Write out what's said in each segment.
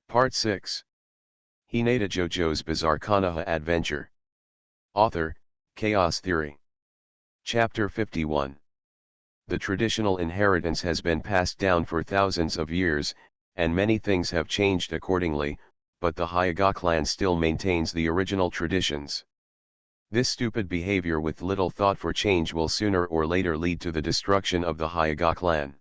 Part 6. Hinata JoJo's Bizarre Konoha Adventure. Author, Chaos Theory. Chapter 51. The traditional inheritance has been passed down for thousands of years, and many things have changed accordingly, but the Hyuga clan still maintains the original traditions. This stupid behavior with little thought for change will sooner or later lead to the destruction of the Hyuga clan.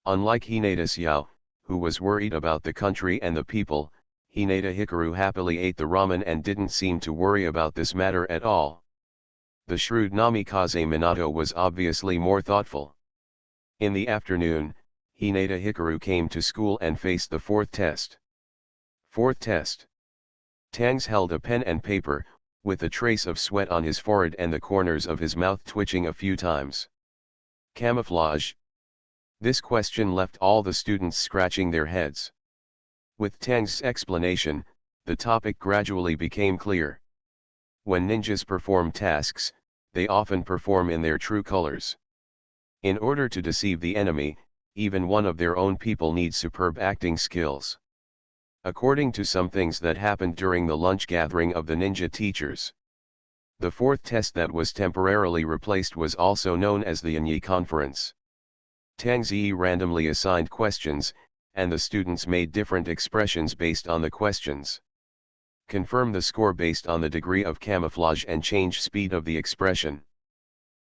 Unlike Hinata Xiao, who was worried about the country and the people, Hinata Hikaru happily ate the ramen and didn't seem to worry about this matter at all. The shrewd Namikaze Minato was obviously more thoughtful. In the afternoon, Hinata Hikaru came to school and faced the fourth test. Fourth test. Tangs held a pen and paper, with a trace of sweat on his forehead and the corners of his mouth twitching a few times. Camouflage. This question left all the students scratching their heads. With Tang's explanation, the topic gradually became clear. When ninjas perform tasks, they often perform in their true colors. In order to deceive the enemy, even one of their own people needs superb acting skills. According to some things that happened during the lunch gathering of the ninja teachers. The fourth test that was temporarily replaced was also known as the Yanyi Conference. Tang Ziyi randomly assigned questions, and the students made different expressions based on the questions. Confirm the score based on the degree of camouflage and change speed of the expression.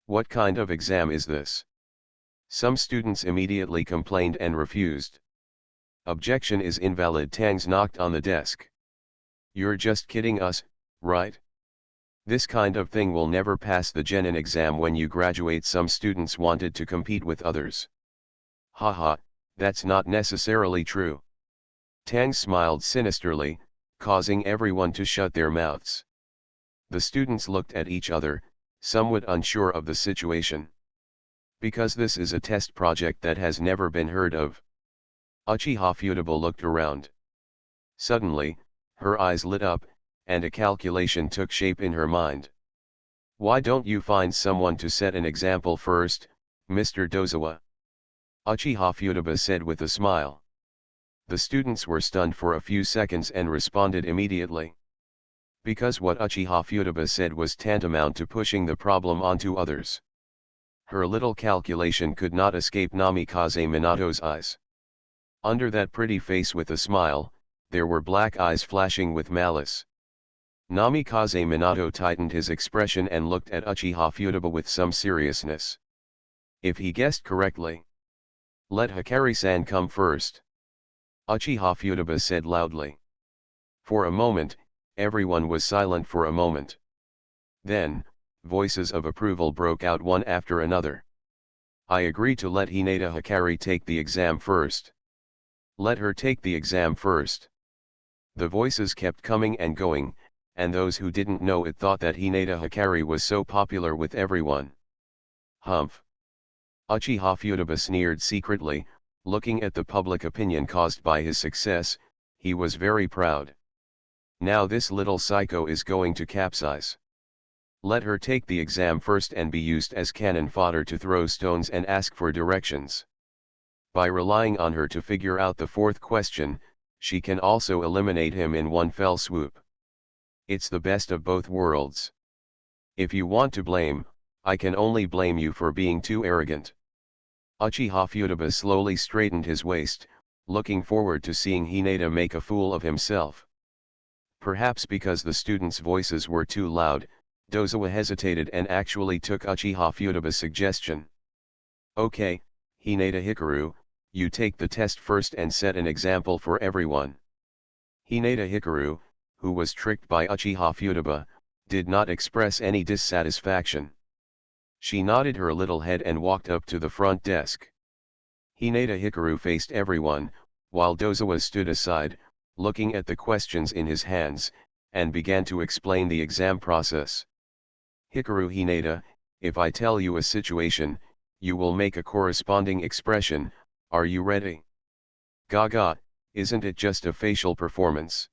What kind of exam is this? Some students immediately complained and refused. Objection is invalid. Tangs knocked on the desk. You're just kidding us, right? This kind of thing will never pass the Genin exam when you graduate. Some students wanted to compete with others. Haha, that's not necessarily true. Tang smiled sinisterly, causing everyone to shut their mouths. The students looked at each other, somewhat unsure of the situation. Because this is a test project that has never been heard of. Uchiha Futaba looked around. Suddenly, her eyes lit up, and a calculation took shape in her mind. Why don't you find someone to set an example first, Mr. Dozawa? Uchiha Futaba said with a smile. The students were stunned for a few seconds and responded immediately. Because what Uchiha Futaba said was tantamount to pushing the problem onto others. Her little calculation could not escape Namikaze Minato's eyes. Under that pretty face with a smile, there were black eyes flashing with malice. Namikaze Minato tightened his expression and looked at Uchiha Futaba with some seriousness. If he guessed correctly, let Hikari-san come first. Uchiha Futaba said loudly. For a moment, everyone was silent for a moment. Then, voices of approval broke out one after another. I agree to let Hinata Hikari take the exam first. Let her take the exam first. The voices kept coming and going, and those who didn't know it thought that Hinata Hikari was so popular with everyone. Humph. Uchiha Futaba sneered secretly, looking at the public opinion caused by his success. He was very proud. Now this little psycho is going to capsize. Let her take the exam first and be used as cannon fodder to throw stones and ask for directions. By relying on her to figure out the fourth question, she can also eliminate him in one fell swoop. It's the best of both worlds. If you want to blame, I can only blame you for being too arrogant. Uchiha Futaba slowly straightened his waist, looking forward to seeing Hinata make a fool of himself. Perhaps because the students' voices were too loud, Dozawa hesitated and actually took Uchiha Futaba's suggestion. Okay, Hinata Hikaru, you take the test first and set an example for everyone. Hinata Hikaru, who was tricked by Uchiha Futaba, did not express any dissatisfaction. She nodded her little head and walked up to the front desk. Hinata Hikaru faced everyone, while Dozawa stood aside, looking at the questions in his hands, and began to explain the exam process. Hikaru Hinata, if I tell you a situation, you will make a corresponding expression. Are you ready? Gaga, isn't it just a facial performance?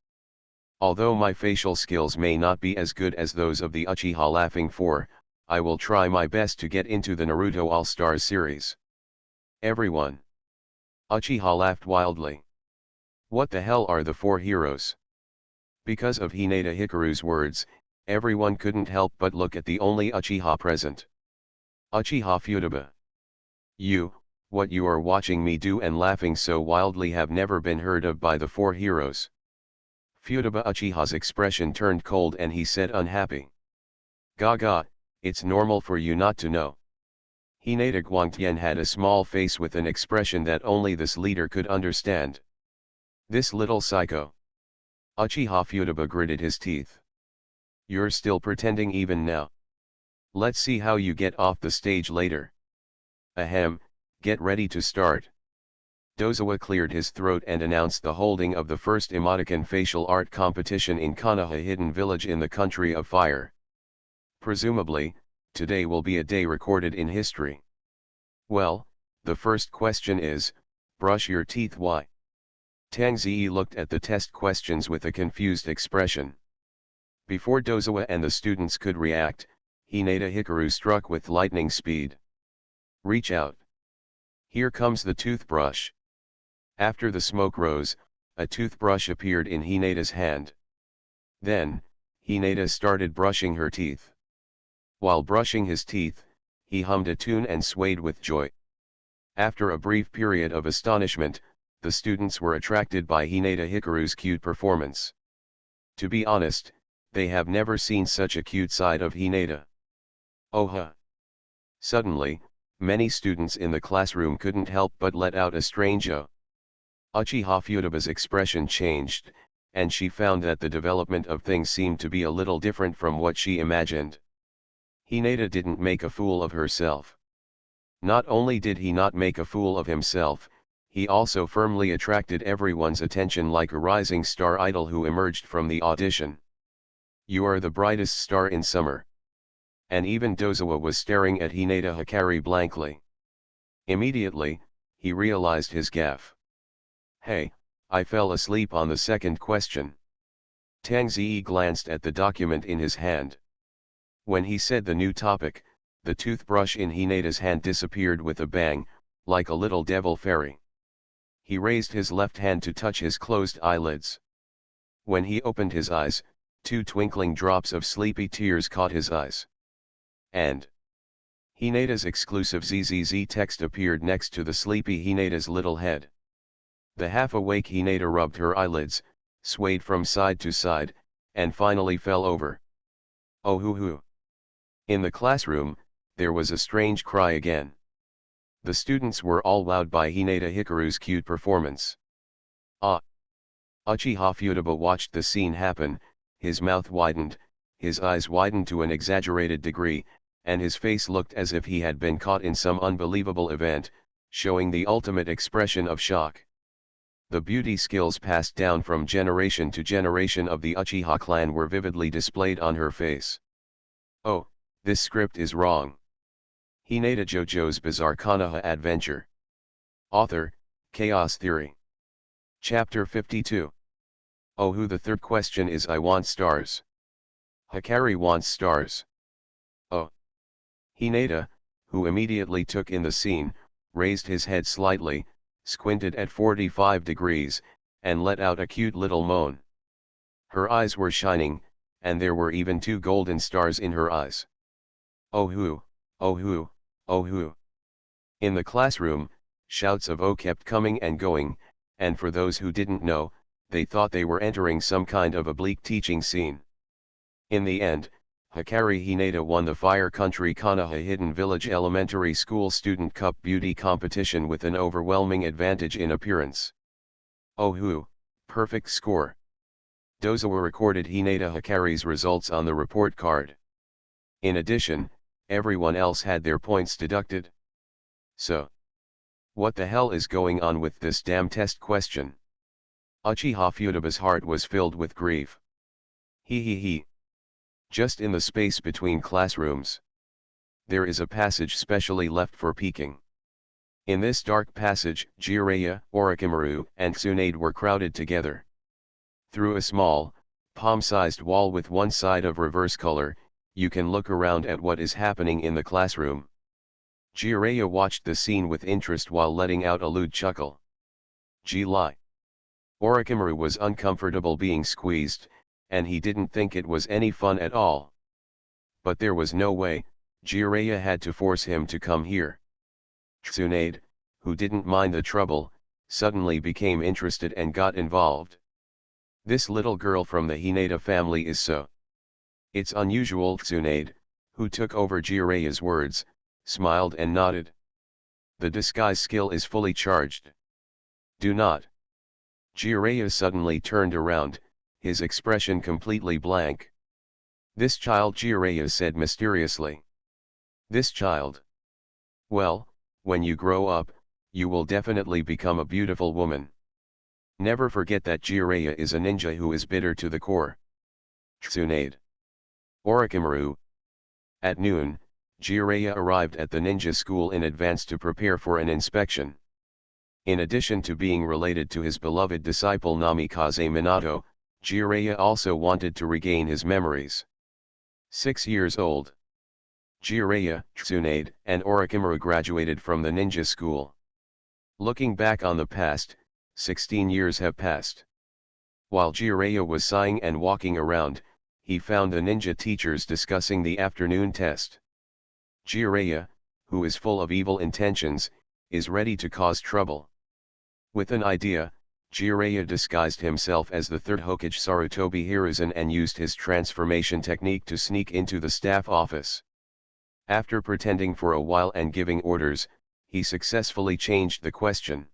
Although my facial skills may not be as good as those of the Uchiha Laughing Four, I will try my best to get into the Naruto All-Stars series. Everyone. Uchiha laughed wildly. What the hell are the four heroes? Because of Hinata Hikaru's words, everyone couldn't help but look at the only Uchiha present. Uchiha Futaba. What you are watching me do and laughing so wildly have never been heard of by the four heroes. Futaba Uchiha's expression turned cold and he said unhappy. Gaga, it's normal for you not to know. Hinata Guangtian had a small face with an expression that only this leader could understand. This little psycho. Uchiha Futaba gritted his teeth. You're still pretending even now. Let's see how you get off the stage later. Ahem, get ready to start. Dozawa cleared his throat and announced the holding of the first emoticon facial art competition in Konoha Hidden Village in the Country of Fire. Presumably, today will be a day recorded in history. Well, the first question is, brush your teeth why? Tang Ziyi looked at the test questions with a confused expression. Before Dozawa and the students could react, Hinata Hikaru struck with lightning speed. Reach out. Here comes the toothbrush. After the smoke rose, a toothbrush appeared in Hinata's hand. Then, Hinata started brushing her teeth. While brushing his teeth, he hummed a tune and swayed with joy. After a brief period of astonishment, the students were attracted by Hinata Hikaru's cute performance. To be honest, they have never seen such a cute side of Hinata. Oha! Suddenly, many students in the classroom couldn't help but let out a strange "oh." Uchiha Futaba's expression changed, and she found that the development of things seemed to be a little different from what she imagined. Hinata didn't make a fool of herself. Not only did he not make a fool of himself, he also firmly attracted everyone's attention like a rising star idol who emerged from the audition. You are the brightest star in summer. And even Dozawa was staring at Hinata Hikari blankly. Immediately, he realized his gaffe. Hey, I fell asleep on the second question. Tang Ziyi glanced at the document in his hand. When he said the new topic, the toothbrush in Hinata's hand disappeared with a bang, like a little devil fairy. He raised his left hand to touch his closed eyelids. When he opened his eyes, 2 twinkling drops of sleepy tears caught his eyes. And Hinata's exclusive ZZZ text appeared next to the sleepy Hinata's little head. The half-awake Hinata rubbed her eyelids, swayed from side to side, and finally fell over. Oh hoo hoo! In the classroom, there was a strange cry again. The students were all wowed by Hinata Hikaru's cute performance. Ah! Uchiha Futaba watched the scene happen, his mouth widened, his eyes widened to an exaggerated degree, and his face looked as if he had been caught in some unbelievable event, showing the ultimate expression of shock. The beauty skills passed down from generation to generation of the Uchiha clan were vividly displayed on her face. Oh, this script is wrong. Hinata JoJo's Bizarre Konoha Adventure. Author, Chaos Theory. Chapter 52. Oh who the third question is I want stars. Hikari wants stars. Oh. Hinata, who immediately took in the scene, raised his head slightly, squinted at 45 degrees, and let out a cute little moan. Her eyes were shining, and there were even 2 golden stars in her eyes. Oh hoo, oh hoo, oh hoo. In the classroom, shouts of oh kept coming and going, and for those who didn't know, they thought they were entering some kind of a bleak teaching scene. In the end, Hikari Hinata won the Fire Country Konoha Hidden Village Elementary School Student Cup Beauty Competition with an overwhelming advantage in appearance. Oh hoo, perfect score. Dozawa recorded Hinata Hikari's results on the report card. In addition, everyone else had their points deducted. So, what the hell is going on with this damn test question? Uchiha Futaba's heart was filled with grief. He. Just in the space between classrooms, there is a passage specially left for peeking. In this dark passage, Jiraiya, Orochimaru, and Tsunade were crowded together. Through a small, palm-sized wall with one side of reverse color, you can look around at what is happening in the classroom. Jiraiya watched the scene with interest while letting out a lewd chuckle. Gee lie. Orochimaru was uncomfortable being squeezed, and he didn't think it was any fun at all. But there was no way, Jiraiya had to force him to come here. Tsunade, who didn't mind the trouble, suddenly became interested and got involved. This little girl from the Hinata family is so. It's unusual. Tsunade, who took over Jiraiya's words, smiled and nodded. The disguise skill is fully charged. Do not. Jiraiya suddenly turned around, his expression completely blank. This child, Jiraiya said mysteriously. This child. Well, when you grow up, you will definitely become a beautiful woman. Never forget that Jiraiya is a ninja who is bitter to the core. Tsunade. Orochimaru. At noon, Jiraiya arrived at the ninja school in advance to prepare for an inspection. In addition to being related to his beloved disciple Namikaze Minato, Jiraiya also wanted to regain his memories. 6 years old. Jiraiya, Tsunade, and Orochimaru graduated from the ninja school. Looking back on the past, 16 years have passed. While Jiraiya was sighing and walking around, he found the ninja teachers discussing the afternoon test. Jiraiya, who is full of evil intentions, is ready to cause trouble. With an idea, Jiraiya disguised himself as the third Hokage Sarutobi Hiruzen and used his transformation technique to sneak into the staff office. After pretending for a while and giving orders, he successfully changed the question.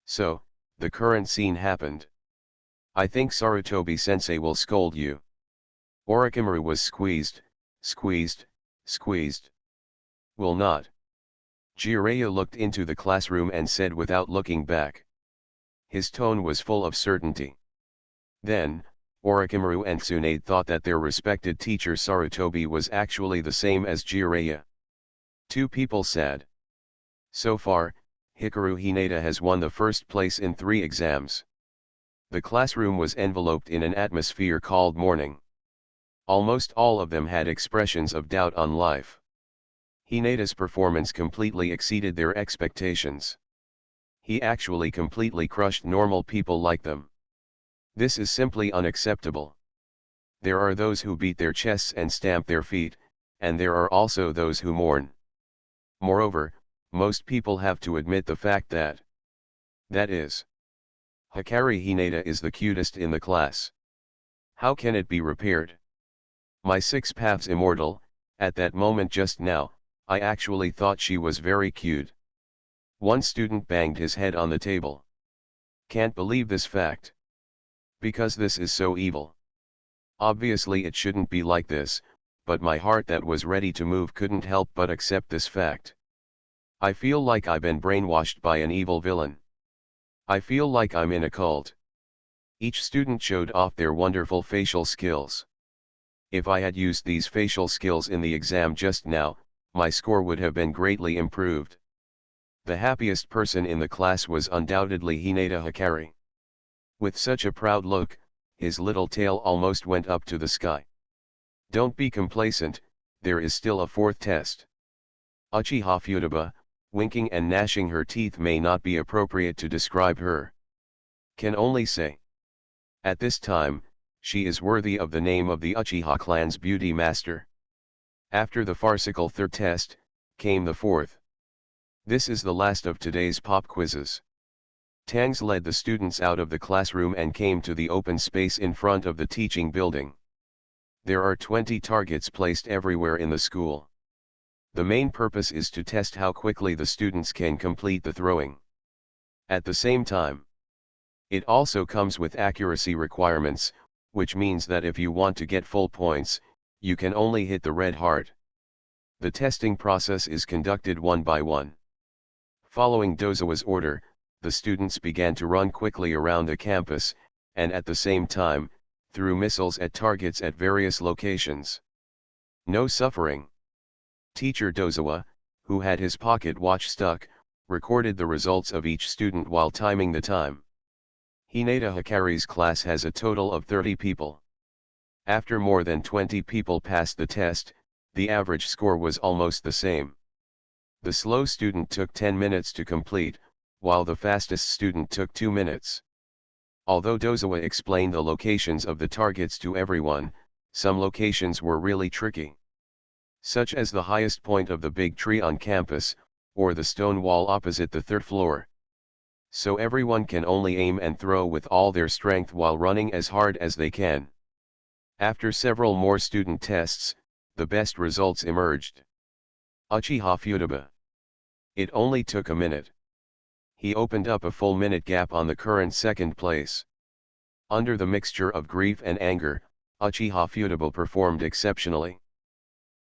So, the current scene happened. I think Sarutobi-sensei will scold you. Orochimaru was squeezed. Will not. Jiraiya looked into the classroom and said without looking back. His tone was full of certainty. Then, Orochimaru and Tsunade thought that their respected teacher Sarutobi was actually the same as Jiraiya. Two people said. So far, Hikaru Hinata has won the first place in 3 exams. The classroom was enveloped in an atmosphere called mourning. Almost all of them had expressions of doubt on life. Hinata's performance completely exceeded their expectations. He actually completely crushed normal people like them. This is simply unacceptable. There are those who beat their chests and stamp their feet, and there are also those who mourn. Moreover, most people have to admit the fact that is, Hikari Hinata is the cutest in the class. How can it be repaired? My 6 paths immortal, at that moment just now, I actually thought she was very cute. One student banged his head on the table. Can't believe this fact. Because this is so evil. Obviously it shouldn't be like this, but my heart that was ready to move couldn't help but accept this fact. I feel like I've been brainwashed by an evil villain. I feel like I'm in a cult. Each student showed off their wonderful facial skills. If I had used these facial skills in the exam just now, my score would have been greatly improved. The happiest person in the class was undoubtedly Hinata Hikari. With such a proud look, his little tail almost went up to the sky. Don't be complacent, there is still a 4th test. Uchiha Futaba, winking and gnashing her teeth may not be appropriate to describe her. Can only say. At this time, she is worthy of the name of the Uchiha clan's beauty master. After the farcical 3rd test, came the 4th. This is the last of today's pop quizzes. Tangs led the students out of the classroom and came to the open space in front of the teaching building. There are 20 targets placed everywhere in the school. The main purpose is to test how quickly the students can complete the throwing. At the same time, it also comes with accuracy requirements, which means that if you want to get full points, you can only hit the red heart. The testing process is conducted one by one. Following Dozawa's order, the students began to run quickly around the campus, and at the same time, threw missiles at targets at various locations. No suffering. Teacher Dozawa, who had his pocket watch stuck, recorded the results of each student while timing the time. Hinata Hikari's class has a total of 30 people. After more than 20 people passed the test, the average score was almost the same. The slow student took 10 minutes to complete, while the fastest student took 2 minutes. Although Dozawa explained the locations of the targets to everyone, some locations were really tricky. Such as the highest point of the big tree on campus, or the stone wall opposite the third floor. So everyone can only aim and throw with all their strength while running as hard as they can. After several more student tests, the best results emerged. Uchiha Futaba. It only took a minute. He opened up a full minute gap on the current second place. Under the mixture of grief and anger, Uchiha Futaba performed exceptionally.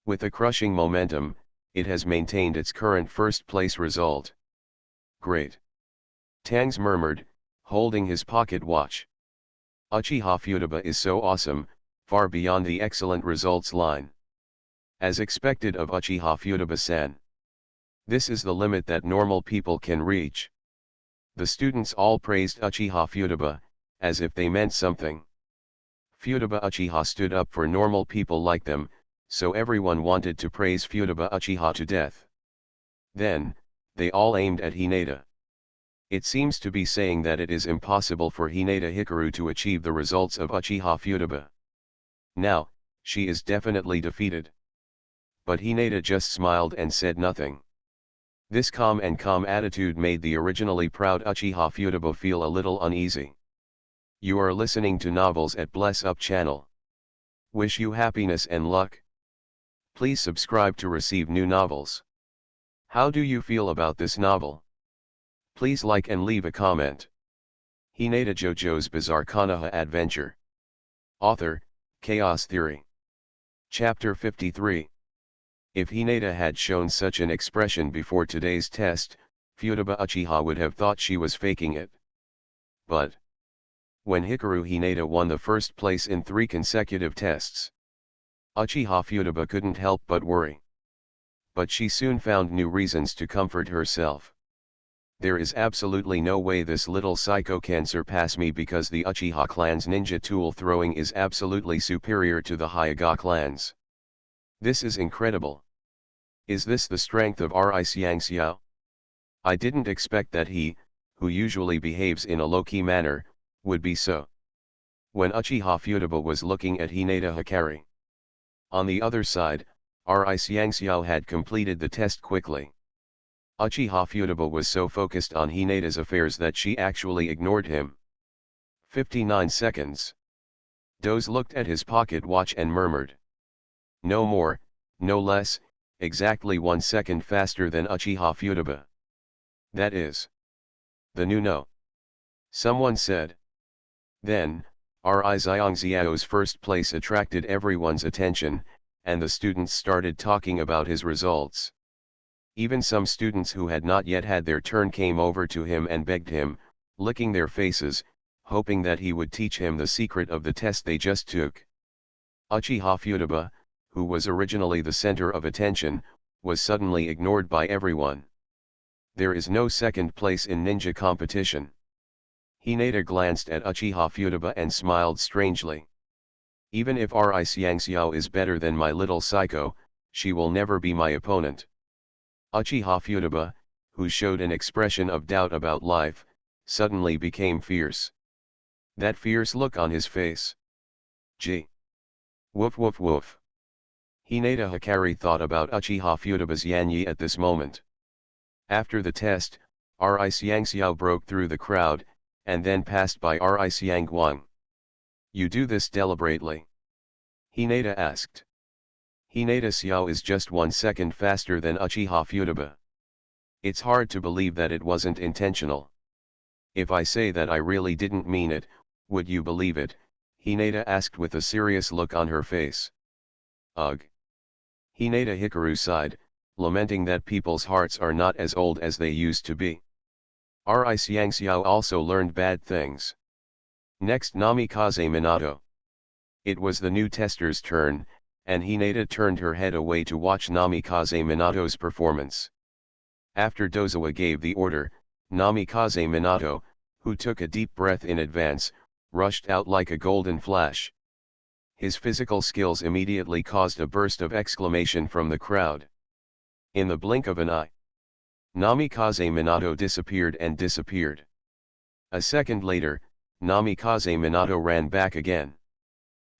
With a crushing momentum, it has maintained its current first place result. Great. Tangs murmured, holding his pocket watch. Uchiha Futaba is so awesome, far beyond the excellent results line. As expected of Uchiha Futaba-san. This is the limit that normal people can reach. The students all praised Uchiha Futaba, as if they meant something. Futaba Uchiha stood up for normal people like them, so everyone wanted to praise Futaba Uchiha to death. Then, they all aimed at Hinata. It seems to be saying that it is impossible for Hinata Hikaru to achieve the results of Uchiha Futaba. Now, she is definitely defeated. But Hinata just smiled and said nothing. This calm attitude made the originally proud Uchiha Futaba feel a little uneasy. You are listening to Novels at Bless Up channel. Wish you happiness and luck. Please subscribe to receive new novels. How do you feel about this novel? Please like and leave a comment. Hinata JoJo's Bizarre Konoha Adventure. Author, Chaos Theory. Chapter 53. If Hinata had shown such an expression before today's test, Futaba Uchiha would have thought she was faking it. But when Hikaru Hinata won the first place in 3 consecutive tests, Uchiha Futaba couldn't help but worry. But she soon found new reasons to comfort herself. There is absolutely no way this little psycho can surpass me because the Uchiha clan's ninja tool throwing is absolutely superior to the Hyuga clan's. This is incredible. Is this the strength of Ri Xiangxiao? I didn't expect that he, who usually behaves in a low-key manner, would be so. When Uchiha Futaba was looking at Hinata Hikari. On the other side, Ri Xiangxiao had completed the test quickly. Uchiha Futaba was so focused on Hinata's affairs that she actually ignored him. 59 seconds. Doze looked at his pocket watch and murmured. No more, no less, exactly 1 second faster than Uchiha Futaba. That is the new no. Someone said. Then, Ri Xiangxiao's first place attracted everyone's attention, and the students started talking about his results. Even some students who had not yet had their turn came over to him and begged him, licking their faces, hoping that he would teach him the secret of the test they just took. Uchiha Futaba, who was originally the center of attention, was suddenly ignored by everyone. There is no second place in ninja competition. Hinata glanced at Uchiha Futaba and smiled strangely. Even if Ri Xiangxiao is better than my little psycho, she will never be my opponent. Uchiha Futaba, who showed an expression of doubt about life, suddenly became fierce. That fierce look on his face. Gee. Woof woof woof. Hinata Hikari thought about Uchiha Futaba's Yanyi at this moment. After the test, Ri Xiangxiao broke through the crowd, and then passed by Ri Xiangguang. You do this deliberately? Hinata asked. Hinata Xiao is just 1 second faster than Uchiha Futaba. It's hard to believe that it wasn't intentional. If I say that I really didn't mean it, would you believe it? Hinata asked with a serious look on her face. Ugh. Hinata Hikaru sighed, lamenting that people's hearts are not as old as they used to be. Ri Xiangxiao also learned bad things. Next, Namikaze Minato. It was the new tester's turn, and Hinata turned her head away to watch Namikaze Minato's performance. After Dozawa gave the order, Namikaze Minato, who took a deep breath in advance, rushed out like a golden flash. His physical skills immediately caused a burst of exclamation from the crowd. In the blink of an eye, Namikaze Minato disappeared. A second later, Namikaze Minato ran back again.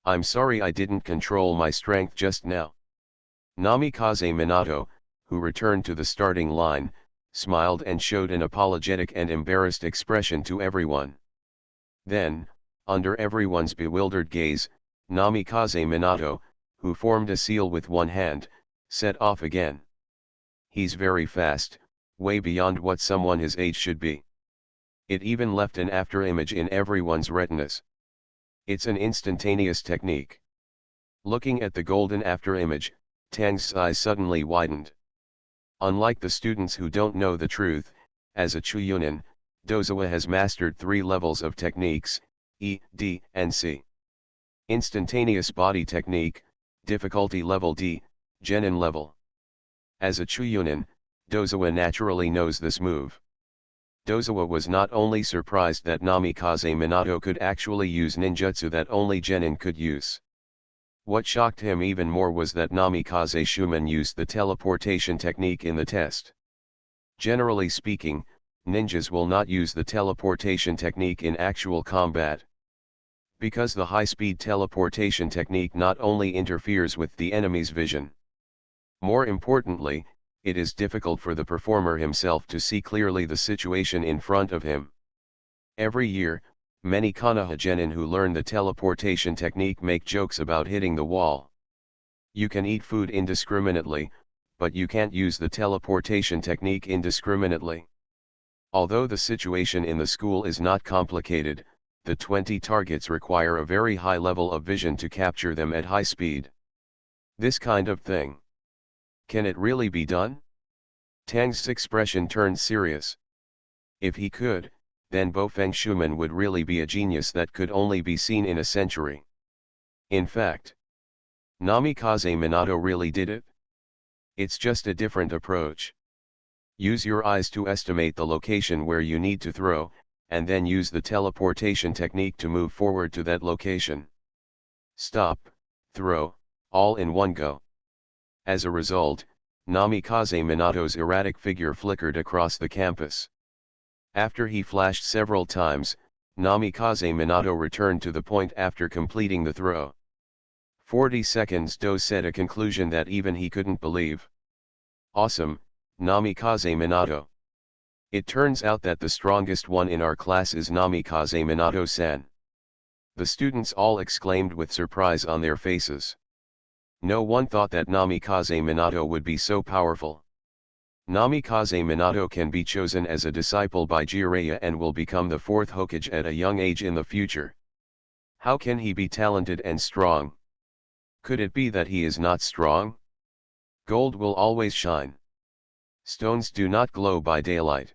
I'm sorry I didn't control my strength just now. Namikaze Minato, who returned to the starting line, smiled and showed an apologetic and embarrassed expression to everyone. Then, under everyone's bewildered gaze, Namikaze Minato, who formed a seal with one hand, set off again. He's very fast, way beyond what someone his age should be. It even left an afterimage in everyone's retinas. It's an instantaneous technique. Looking at the golden afterimage, Tang's eyes suddenly widened. Unlike the students who don't know the truth, as a Chuunin, Dozawa has mastered 3 levels of techniques, E, D, and C. Instantaneous body technique, difficulty level D, Genin level. As a Chuunin, Dozawa naturally knows this move. Dozawa was not only surprised that Namikaze Minato could actually use ninjutsu that only Genin could use. What shocked him even more was that Namikaze Shumen used the teleportation technique in the test. Generally speaking, ninjas will not use the teleportation technique in actual combat. Because the high-speed teleportation technique not only interferes with the enemy's vision. More importantly, it is difficult for the performer himself to see clearly the situation in front of him. Every year, many Konoha genin who learn the teleportation technique make jokes about hitting the wall. You can eat food indiscriminately, but you can't use the teleportation technique indiscriminately. Although the situation in the school is not complicated, the 20 targets require a very high level of vision to capture them at high speed. This kind of thing. Can it really be done? Tang's expression turned serious. If he could, then Bofeng Shumen would really be a genius that could only be seen in a century. In fact, Namikaze Minato really did it? It's just a different approach. Use your eyes to estimate the location where you need to throw, and then use the teleportation technique to move forward to that location. Stop, throw, all in one go. As a result, Namikaze Minato's erratic figure flickered across the campus. After he flashed several times, Namikaze Minato returned to the point after completing the throw. 40 seconds Do said a conclusion that even he couldn't believe. Awesome, Namikaze Minato. It turns out that the strongest one in our class is Namikaze Minato-san. The students all exclaimed with surprise on their faces. No one thought that Namikaze Minato would be so powerful. Namikaze Minato can be chosen as a disciple by Jiraiya and will become the 4th Hokage at a young age in the future. How can he be talented and strong? Could it be that he is not strong? Gold will always shine. Stones do not glow by daylight.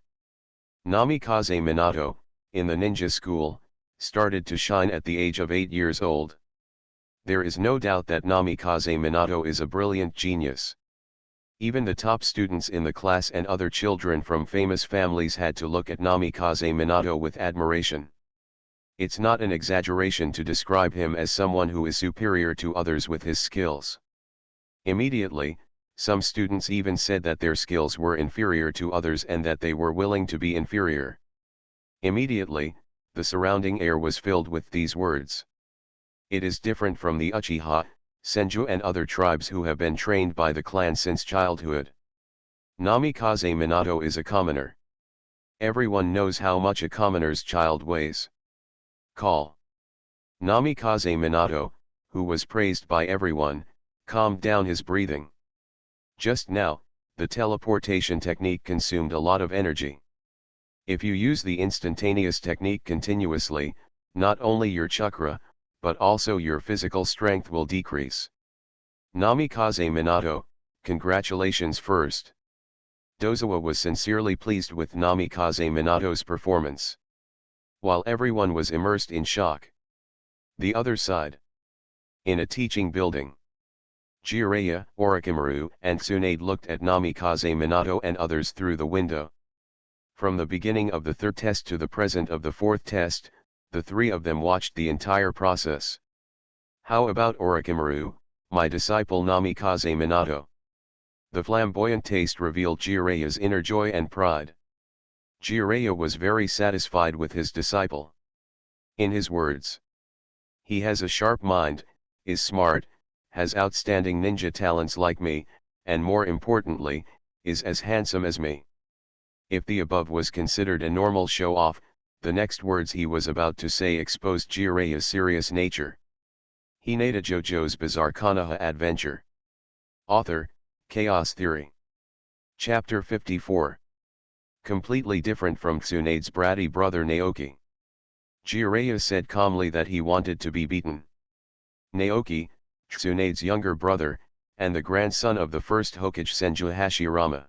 Namikaze Minato, in the ninja school, started to shine at the age of 8 years old. There is no doubt that Namikaze Minato is a brilliant genius. Even the top students in the class and other children from famous families had to look at Namikaze Minato with admiration. It's not an exaggeration to describe him as someone who is superior to others with his skills. Immediately, some students even said that their skills were inferior to others and that they were willing to be inferior. Immediately, the surrounding air was filled with these words. It is different from the Uchiha, Senju and other tribes who have been trained by the clan since childhood. Namikaze Minato is a commoner. Everyone knows how much a commoner's child weighs. Call. Namikaze Minato, who was praised by everyone, calmed down his breathing. Just now, the teleportation technique consumed a lot of energy. If you use the instantaneous technique continuously, not only your chakra, but also your physical strength will decrease. Namikaze Minato, congratulations first. Dozawa was sincerely pleased with Namikaze Minato's performance. While everyone was immersed in shock. The other side. In a teaching building. Jiraiya, Orochimaru, and Tsunade looked at Namikaze Minato and others through the window. From the beginning of the 3rd test to the present of the 4th test, the 3 of them watched the entire process. How about Orochimaru, my disciple Namikaze Minato? The flamboyant taste revealed Jiraiya's inner joy and pride. Jiraiya was very satisfied with his disciple. In his words, he has a sharp mind, is smart, has outstanding ninja talents like me, and more importantly, is as handsome as me. If the above was considered a normal show-off, the next words he was about to say exposed Jireya's serious nature. Hinata JoJo's Bizarre Konoha Adventure. Author, Chaos Theory. Chapter 54. Completely different from Tsunade's bratty brother Naoki. Jireya said calmly that he wanted to be beaten. Naoki, Tsunade's younger brother, and the grandson of the first Hokage Senju Hashirama.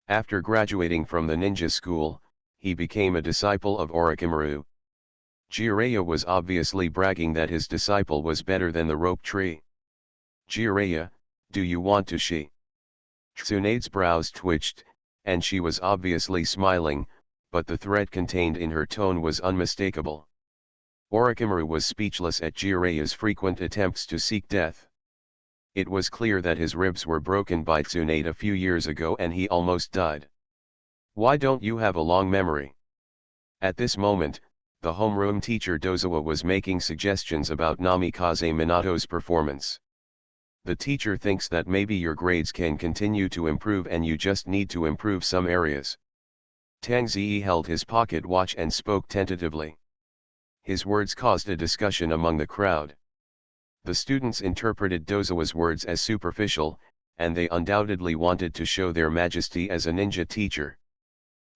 After graduating from the ninja school, he became a disciple of Orochimaru. Jireya was obviously bragging that his disciple was better than the rope tree. Jireya, do you want to she? Tsunade's brows twitched, and she was obviously smiling, but the threat contained in her tone was unmistakable. Orochimaru was speechless at Jireya's frequent attempts to seek death. It was clear that his ribs were broken by Tsunade a few years ago and he almost died. Why don't you have a long memory? At this moment, the homeroom teacher Dozawa was making suggestions about Namikaze Minato's performance. The teacher thinks that maybe your grades can continue to improve and you just need to improve some areas. Tang Ziyi held his pocket watch and spoke tentatively. His words caused a discussion among the crowd. The students interpreted Dozawa's words as superficial, and they undoubtedly wanted to show their majesty as a ninja teacher.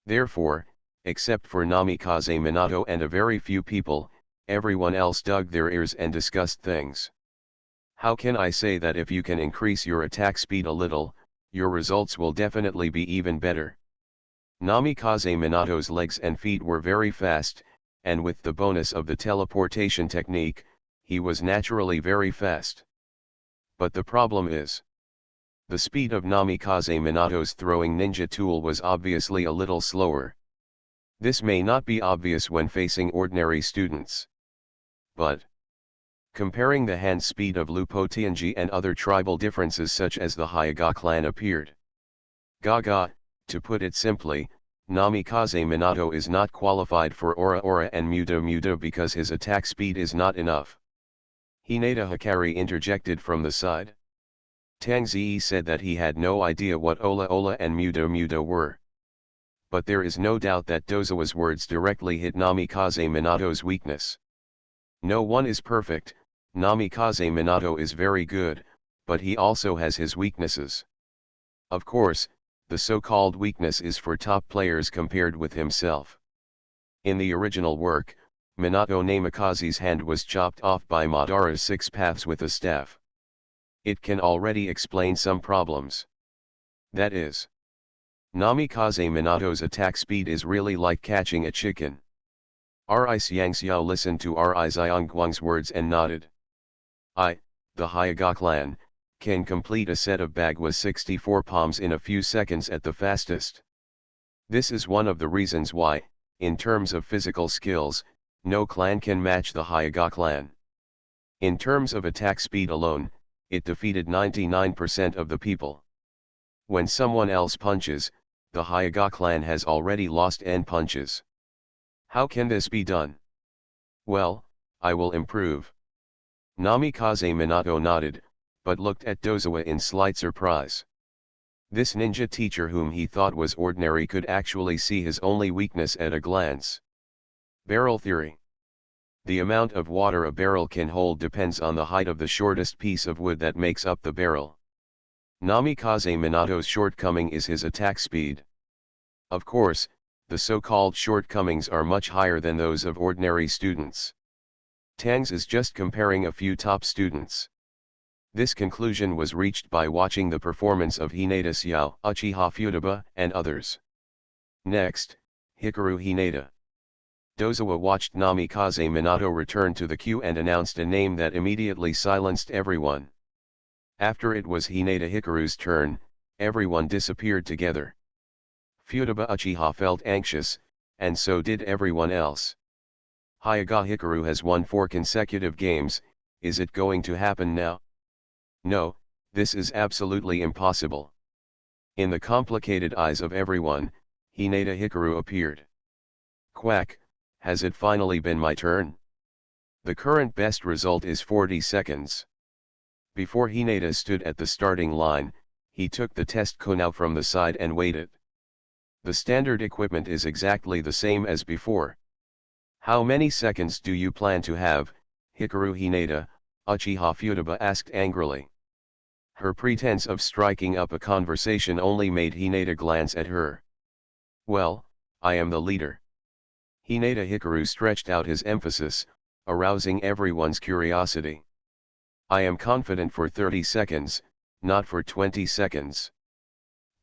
Therefore, except for Namikaze Minato and a very few people, everyone else dug their ears and discussed things. How can I say that if you can increase your attack speed a little, your results will definitely be even better? Namikaze Minato's legs and feet were very fast, and with the bonus of the teleportation technique, he was naturally very fast. But the problem is, the speed of Namikaze Minato's throwing ninja tool was obviously a little slower. This may not be obvious when facing ordinary students. But comparing the hand speed of Lupo Tianji and other tribal differences such as the Hyuga clan appeared. Gaga, to put it simply, Namikaze Minato is not qualified for Ora Ora and Muda Muda because his attack speed is not enough. Hinata Hikari interjected from the side. Tang Ziyi said that he had no idea what Ola Ola and Muda Muda were. But there is no doubt that Dozawa's words directly hit Namikaze Minato's weakness. No one is perfect, Namikaze Minato is very good, but he also has his weaknesses. Of course, the so-called weakness is for top players compared with himself. In the original work, Minato Namikaze's hand was chopped off by Madara's 6 paths with a staff. It can already explain some problems. That is, Namikaze Minato's attack speed is really like catching a chicken. R.I. Xiangxiao listened to R.I. Xiangguang's words and nodded. The Hyuga clan, can complete a set of Bagua 64 palms in a few seconds at the fastest. This is one of the reasons why, in terms of physical skills, no clan can match the Hyuga clan. In terms of attack speed alone, it defeated 99% of the people. When someone else punches, the Hyuga clan has already lost n punches. How can this be done? Well, I will improve. Namikaze Minato nodded, but looked at Dozawa in slight surprise. This ninja teacher whom he thought was ordinary could actually see his only weakness at a glance. Barrel theory. The amount of water a barrel can hold depends on the height of the shortest piece of wood that makes up the barrel. Namikaze Minato's shortcoming is his attack speed. Of course, the so-called shortcomings are much higher than those of ordinary students. Tang's is just comparing a few top students. This conclusion was reached by watching the performance of Hinata Xiao, Uchiha Futaba, and others. Next, Hikaru Hinata. Dozawa watched Namikaze Minato return to the queue and announced a name that immediately silenced everyone. After it was Hinata Hikaru's turn, everyone disappeared together. Futaba Uchiha felt anxious, and so did everyone else. Hyuga Hikaru has won 4 consecutive games, is it going to happen now? No, this is absolutely impossible. In the complicated eyes of everyone, Hinata Hikaru appeared. Quack, has it finally been my turn? The current best result is 40 seconds. Before Hinata stood at the starting line, he took the test Konoha from the side and weighed it. The standard equipment is exactly the same as before. How many seconds do you plan to have, Hikaru Hinata? Uchiha Futaba asked angrily. Her pretense of striking up a conversation only made Hinata glance at her. Well, I am the leader. Hinata Hikaru stretched out his emphasis, arousing everyone's curiosity. I am confident for 30 seconds, not for 20 seconds.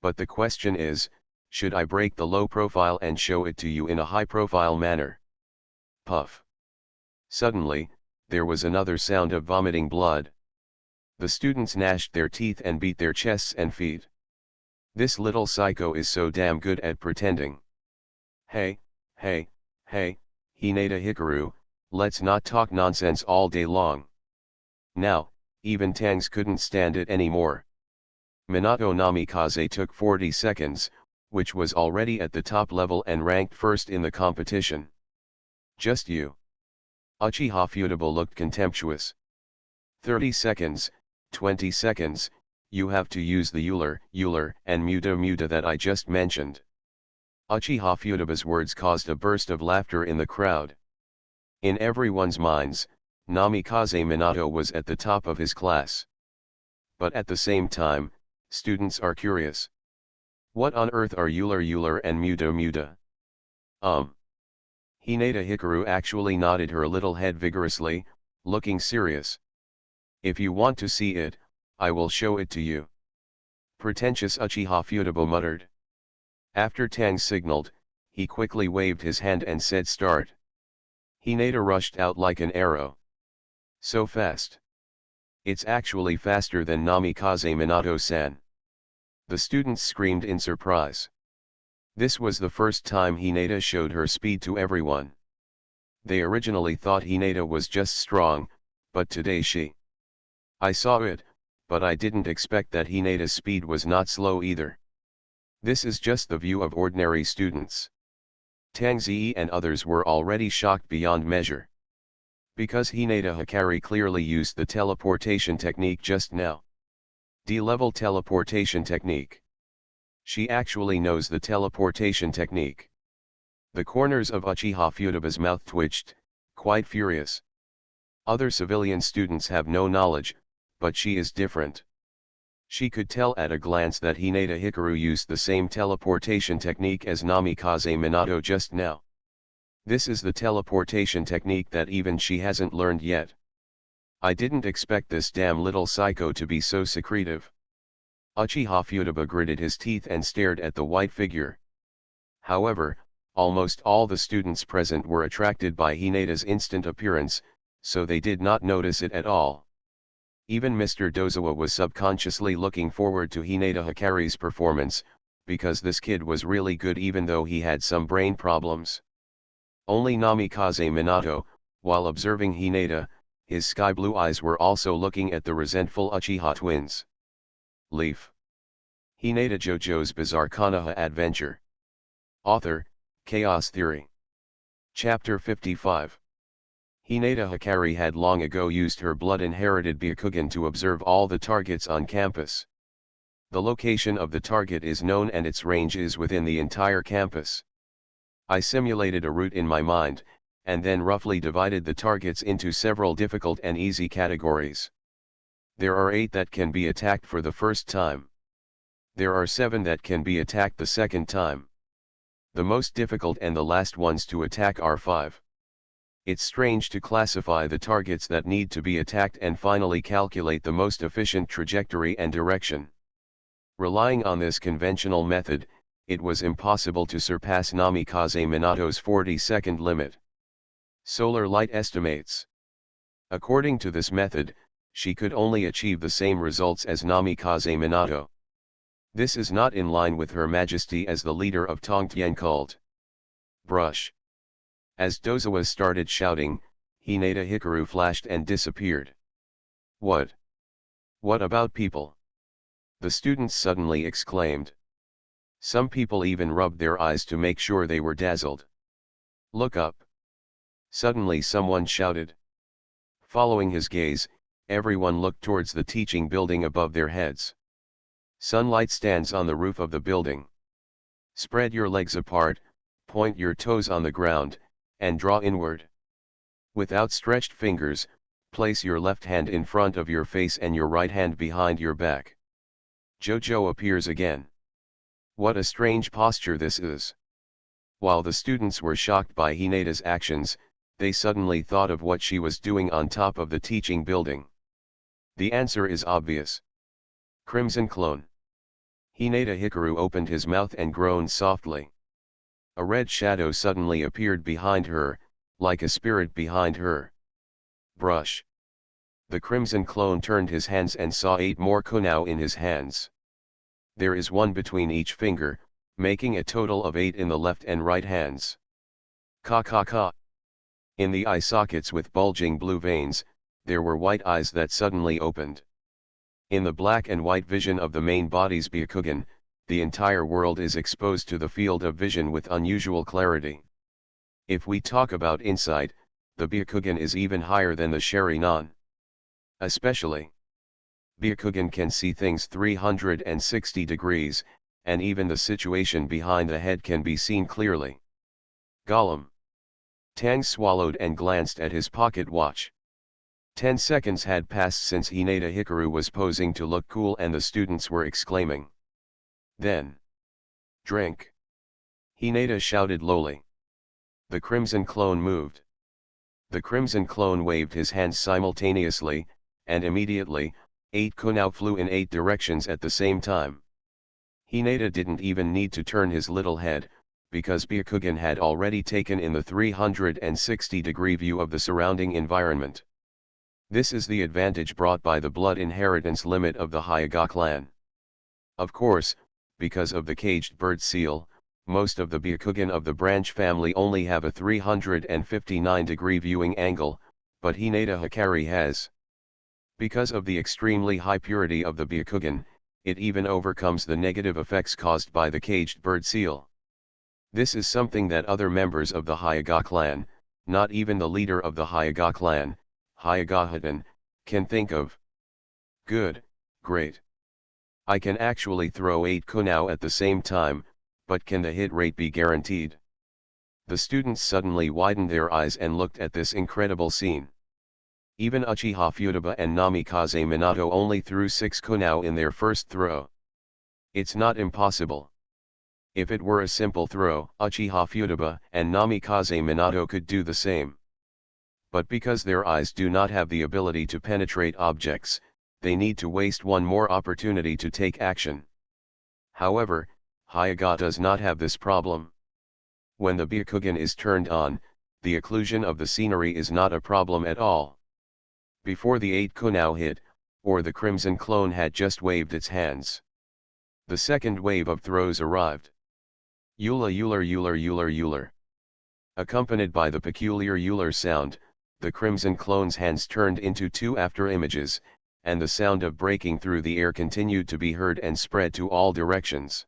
But the question is, should I break the low profile and show it to you in a high profile manner? Puff. Suddenly, there was another sound of vomiting blood. The students gnashed their teeth and beat their chests and feet. This little psycho is so damn good at pretending. Hey, hey, hey, Hinata Hikaru, let's not talk nonsense all day long. Now, even Tangs couldn't stand it anymore. Minato Namikaze took 40 seconds, which was already at the top level and ranked first in the competition. Just you. Uchiha Futaba looked contemptuous. 30 seconds, 20 seconds, you have to use the Euler, and Muta that I just mentioned. Uchiha Futaba's words caused a burst of laughter in the crowd. In everyone's minds, Namikaze Minato was at the top of his class. But at the same time, students are curious. What on earth are Euler and Muta? Hinata Hikaru actually nodded her little head vigorously, looking serious. If you want to see it, I will show it to you. Pretentious Uchiha Futaba muttered. After Tang signaled, he quickly waved his hand and said start. Hinata rushed out like an arrow. So fast. It's actually faster than Namikaze Minato-san. The students screamed in surprise. This was the first time Hinata showed her speed to everyone. They originally thought Hinata was just strong, but today I saw it, but I didn't expect that Hinata's speed was not slow either. This is just the view of ordinary students. Tang Zi and others were already shocked beyond measure. Because Hinata Hikari clearly used the teleportation technique just now. D-level teleportation technique. She actually knows the teleportation technique. The corners of Uchiha Futaba's mouth twitched, quite furious. Other civilian students have no knowledge, but she is different. She could tell at a glance that Hinata Hikaru used the same teleportation technique as Namikaze Minato just now. This is the teleportation technique that even she hasn't learned yet. I didn't expect this damn little psycho to be so secretive. Uchiha Futaba gritted his teeth and stared at the white figure. However, almost all the students present were attracted by Hinata's instant appearance, so they did not notice it at all. Even Mr. Dozawa was subconsciously looking forward to Hinata Hikari's performance, because this kid was really good even though he had some brain problems. Only Namikaze Minato, while observing Hinata, his sky blue eyes were also looking at the resentful Uchiha twins. Leaf. Hinata JoJo's Bizarre Konoha Adventure. Author, Chaos Theory. Chapter 55. Hinata Hikari had long ago used her blood-inherited Byakugan to observe all the targets on campus. The location of the target is known and its range is within the entire campus. I simulated a route in my mind, and then roughly divided the targets into several difficult and easy categories. There are 8 that can be attacked for the first time. There are 7 that can be attacked the second time. The most difficult and the last ones to attack are 5. It's strange to classify the targets that need to be attacked and finally calculate the most efficient trajectory and direction. Relying on this conventional method, it was impossible to surpass Namikaze Minato's 40-second limit. Solar Light estimates. According to this method, she could only achieve the same results as Namikaze Minato. This is not in line with Her Majesty as the leader of Tongtian cult. Brush. As Dozawa started shouting, Hinata Hikaru flashed and disappeared. What? What about people? The students suddenly exclaimed. Some people even rubbed their eyes to make sure they were dazzled. Look up. Suddenly someone shouted. Following his gaze, everyone looked towards the teaching building above their heads. Sunlight stands on the roof of the building. Spread your legs apart, point your toes on the ground, and draw inward. With outstretched fingers, place your left hand in front of your face and your right hand behind your back. JoJo appears again. What a strange posture this is. While the students were shocked by Hinata's actions, they suddenly thought of what she was doing on top of the teaching building. The answer is obvious. Crimson Clone. Hinata Hikaru opened his mouth and groaned softly. A red shadow suddenly appeared behind her, like a spirit behind her. Brush. The Crimson Clone turned his hands and saw 8 more Konoha in his hands. There is one between each finger, making a total of 8 in the left and right hands. Ka ka ka. In the eye sockets with bulging blue veins, there were white eyes that suddenly opened. In the black and white vision of the main body's Byakugan, the entire world is exposed to the field of vision with unusual clarity. If we talk about insight, the Byakugan is even higher than the Sharingan. Especially, Byakugan can see things 360 degrees, and even the situation behind the head can be seen clearly. Gollum. Tang swallowed and glanced at his pocket watch. 10 seconds had passed since Hinata Hikaru was posing to look cool and the students were exclaiming. Then. Drink. Hinata shouted lowly. The Crimson Clone moved. The Crimson Clone waved his hands simultaneously, and immediately, 8 Konoha flew in 8 directions at the same time. Hinata didn't even need to turn his little head, because Byakugan had already taken in the 360-degree view of the surrounding environment. This is the advantage brought by the blood inheritance limit of the Hyuga clan. Of course, because of the caged bird seal, most of the Byakugan of the branch family only have a 359-degree viewing angle, but Hinata Hikaru has. Because of the extremely high purity of the Byakugan, it even overcomes the negative effects caused by the caged bird seal. This is something that other members of the Hyuga clan, not even the leader of the Hyuga clan, Hyuga, can think of. Good, great. I can actually throw 8 Konoha at the same time, but can the hit rate be guaranteed? The students suddenly widened their eyes and looked at this incredible scene. Even Uchiha Futaba and Namikaze Minato only threw 6 Konoha in their first throw. It's not impossible. If it were a simple throw, Uchiha Futaba and Namikaze Minato could do the same. But because their eyes do not have the ability to penetrate objects, they need to waste one more opportunity to take action. However, Hyuga does not have this problem. When the Byakugan is turned on, the occlusion of the scenery is not a problem at all. Before the 8 Konoha hit, or the Crimson Clone had just waved its hands. The second wave of throws arrived. Eula Euler Euler Euler Euler. Accompanied by the peculiar Euler sound, the Crimson Clone's hands turned into 2 after images, and the sound of breaking through the air continued to be heard and spread to all directions.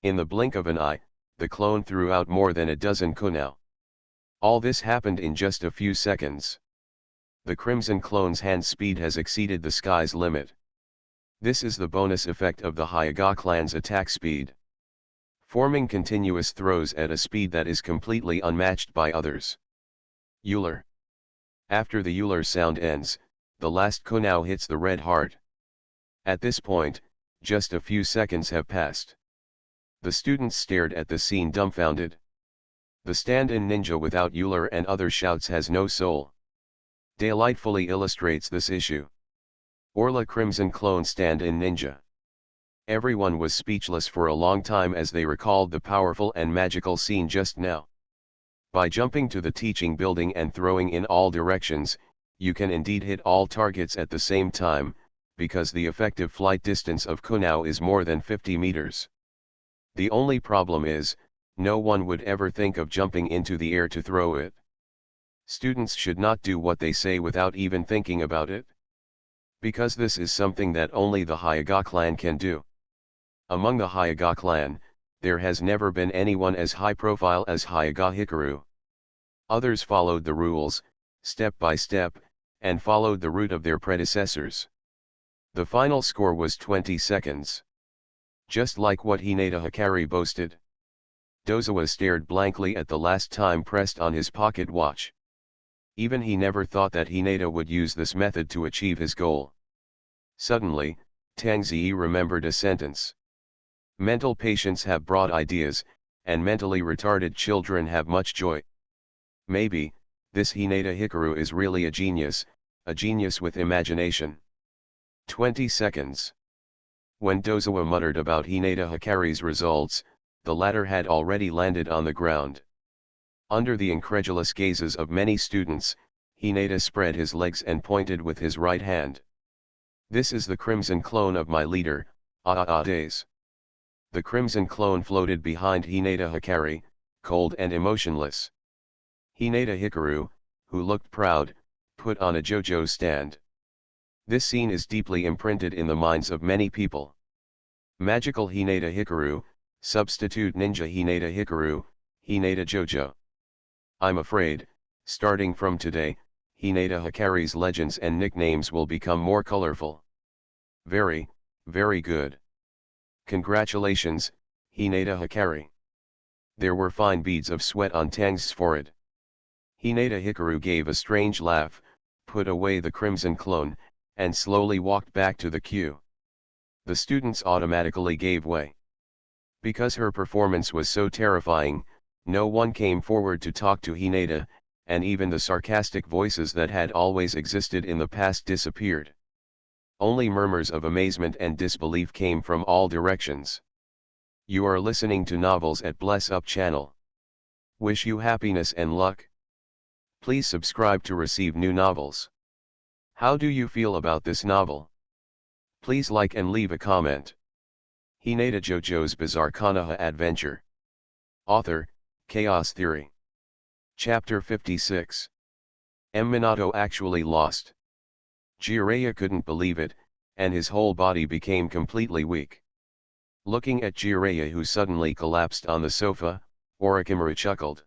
In the blink of an eye, the clone threw out more than a dozen Konoha. All this happened in just a few seconds. The Crimson Clone's hand speed has exceeded the sky's limit. This is the bonus effect of the Hyuga clan's attack speed. Forming continuous throws at a speed that is completely unmatched by others. Euler. After the Euler sound ends, the last Konoha hits the red heart. At this point, just a few seconds have passed. The students stared at the scene dumbfounded. The stand-in ninja without Euler and other shouts has no soul. Delightfully illustrates this issue. Orla Crimson Clone stand-in ninja. Everyone was speechless for a long time as they recalled the powerful and magical scene just now. By jumping to the teaching building and throwing in all directions, you can indeed hit all targets at the same time, because the effective flight distance of Konoha is more than 50 meters. The only problem is, no one would ever think of jumping into the air to throw it. Students should not do what they say without even thinking about it. Because this is something that only the Hyuga clan can do. Among the Hyuga clan, there has never been anyone as high profile as Hyuga Hikaru. Others followed the rules, step by step, and followed the route of their predecessors. The final score was 20 seconds. Just like what Hinata Hikari boasted. Dozawa stared blankly at the last time pressed on his pocket watch. Even he never thought that Hinata would use this method to achieve his goal. Suddenly, Tangzi remembered a sentence. Mental patients have broad ideas, and mentally retarded children have much joy. Maybe, this Hinata Hikaru is really a genius with imagination. 20 seconds. When Dozawa muttered about Hinata Hikari's results, the latter had already landed on the ground. Under the incredulous gazes of many students, Hinata spread his legs and pointed with his right hand. This is the crimson clone of my leader, days. The crimson clone floated behind Hinata Hikari, cold and emotionless. Hinata Hikaru, who looked proud, put on a JoJo's stand. This scene is deeply imprinted in the minds of many people. Magical Hinata Hikaru, substitute ninja Hinata Hikaru, Hinata JoJo. I'm afraid, starting from today, Hinata Hikari's legends and nicknames will become more colorful. Very, very good. Congratulations, Hinata Hikari. There were fine beads of sweat on Tang's forehead. Hinata Hikaru gave a strange laugh, put away the crimson clone, and slowly walked back to the queue. The students automatically gave way. Because her performance was so terrifying, no one came forward to talk to Hinata, and even the sarcastic voices that had always existed in the past disappeared. Only murmurs of amazement and disbelief came from all directions. You are listening to Novels at Bless Up channel. Wish you happiness and luck. Please subscribe to receive new novels. How do you feel about this novel? Please like and leave a comment. Hinata JoJo's Bizarre Konoha Adventure. Author, Chaos Theory. Chapter 56. Minato actually lost. Jiraiya couldn't believe it, and his whole body became completely weak. Looking at Jiraiya, who suddenly collapsed on the sofa, Orochimaru chuckled.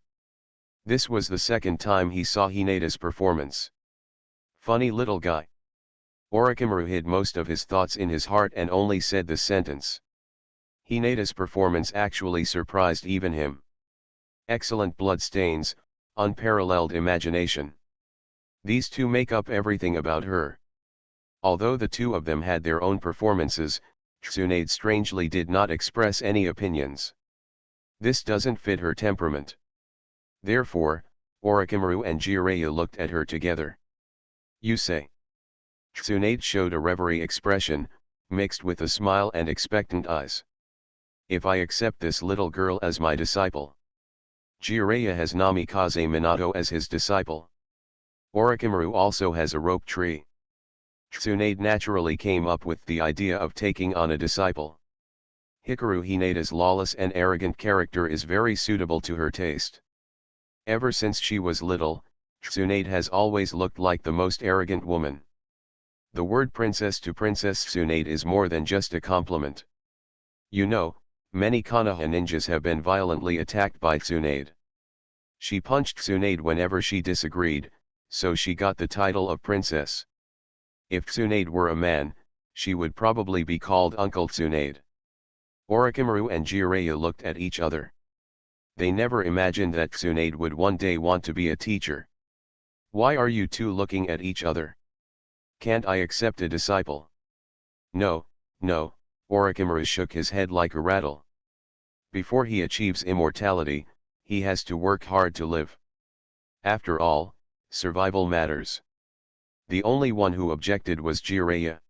This was the second time he saw Hinata's performance. Funny little guy. Orochimaru hid most of his thoughts in his heart and only said the sentence. Hinata's performance actually surprised even him. Excellent blood stains, unparalleled imagination. These two make up everything about her. Although the two of them had their own performances, Tsunade strangely did not express any opinions. This doesn't fit her temperament. Therefore, Orochimaru and Jiraiya looked at her together. You say? Tsunade showed a reverie expression, mixed with a smile and expectant eyes. If I accept this little girl as my disciple. Jiraiya has Namikaze Minato as his disciple. Orochimaru also has a rope tree. Tsunade naturally came up with the idea of taking on a disciple. Hikaru Hinata's lawless and arrogant character is very suitable to her taste. Ever since she was little, Tsunade has always looked like the most arrogant woman. The word princess to Princess Tsunade is more than just a compliment. You know, many Konoha ninjas have been violently attacked by Tsunade. She punched Tsunade whenever she disagreed, so she got the title of princess. If Tsunade were a man, she would probably be called Uncle Tsunade. Orochimaru and Jiraiya looked at each other. They never imagined that Tsunade would one day want to be a teacher. Why are you two looking at each other? Can't I accept a disciple? No, no, Orochimaru shook his head like a rattle. Before he achieves immortality, he has to work hard to live. After all, survival matters. The only one who objected was Jiraiya.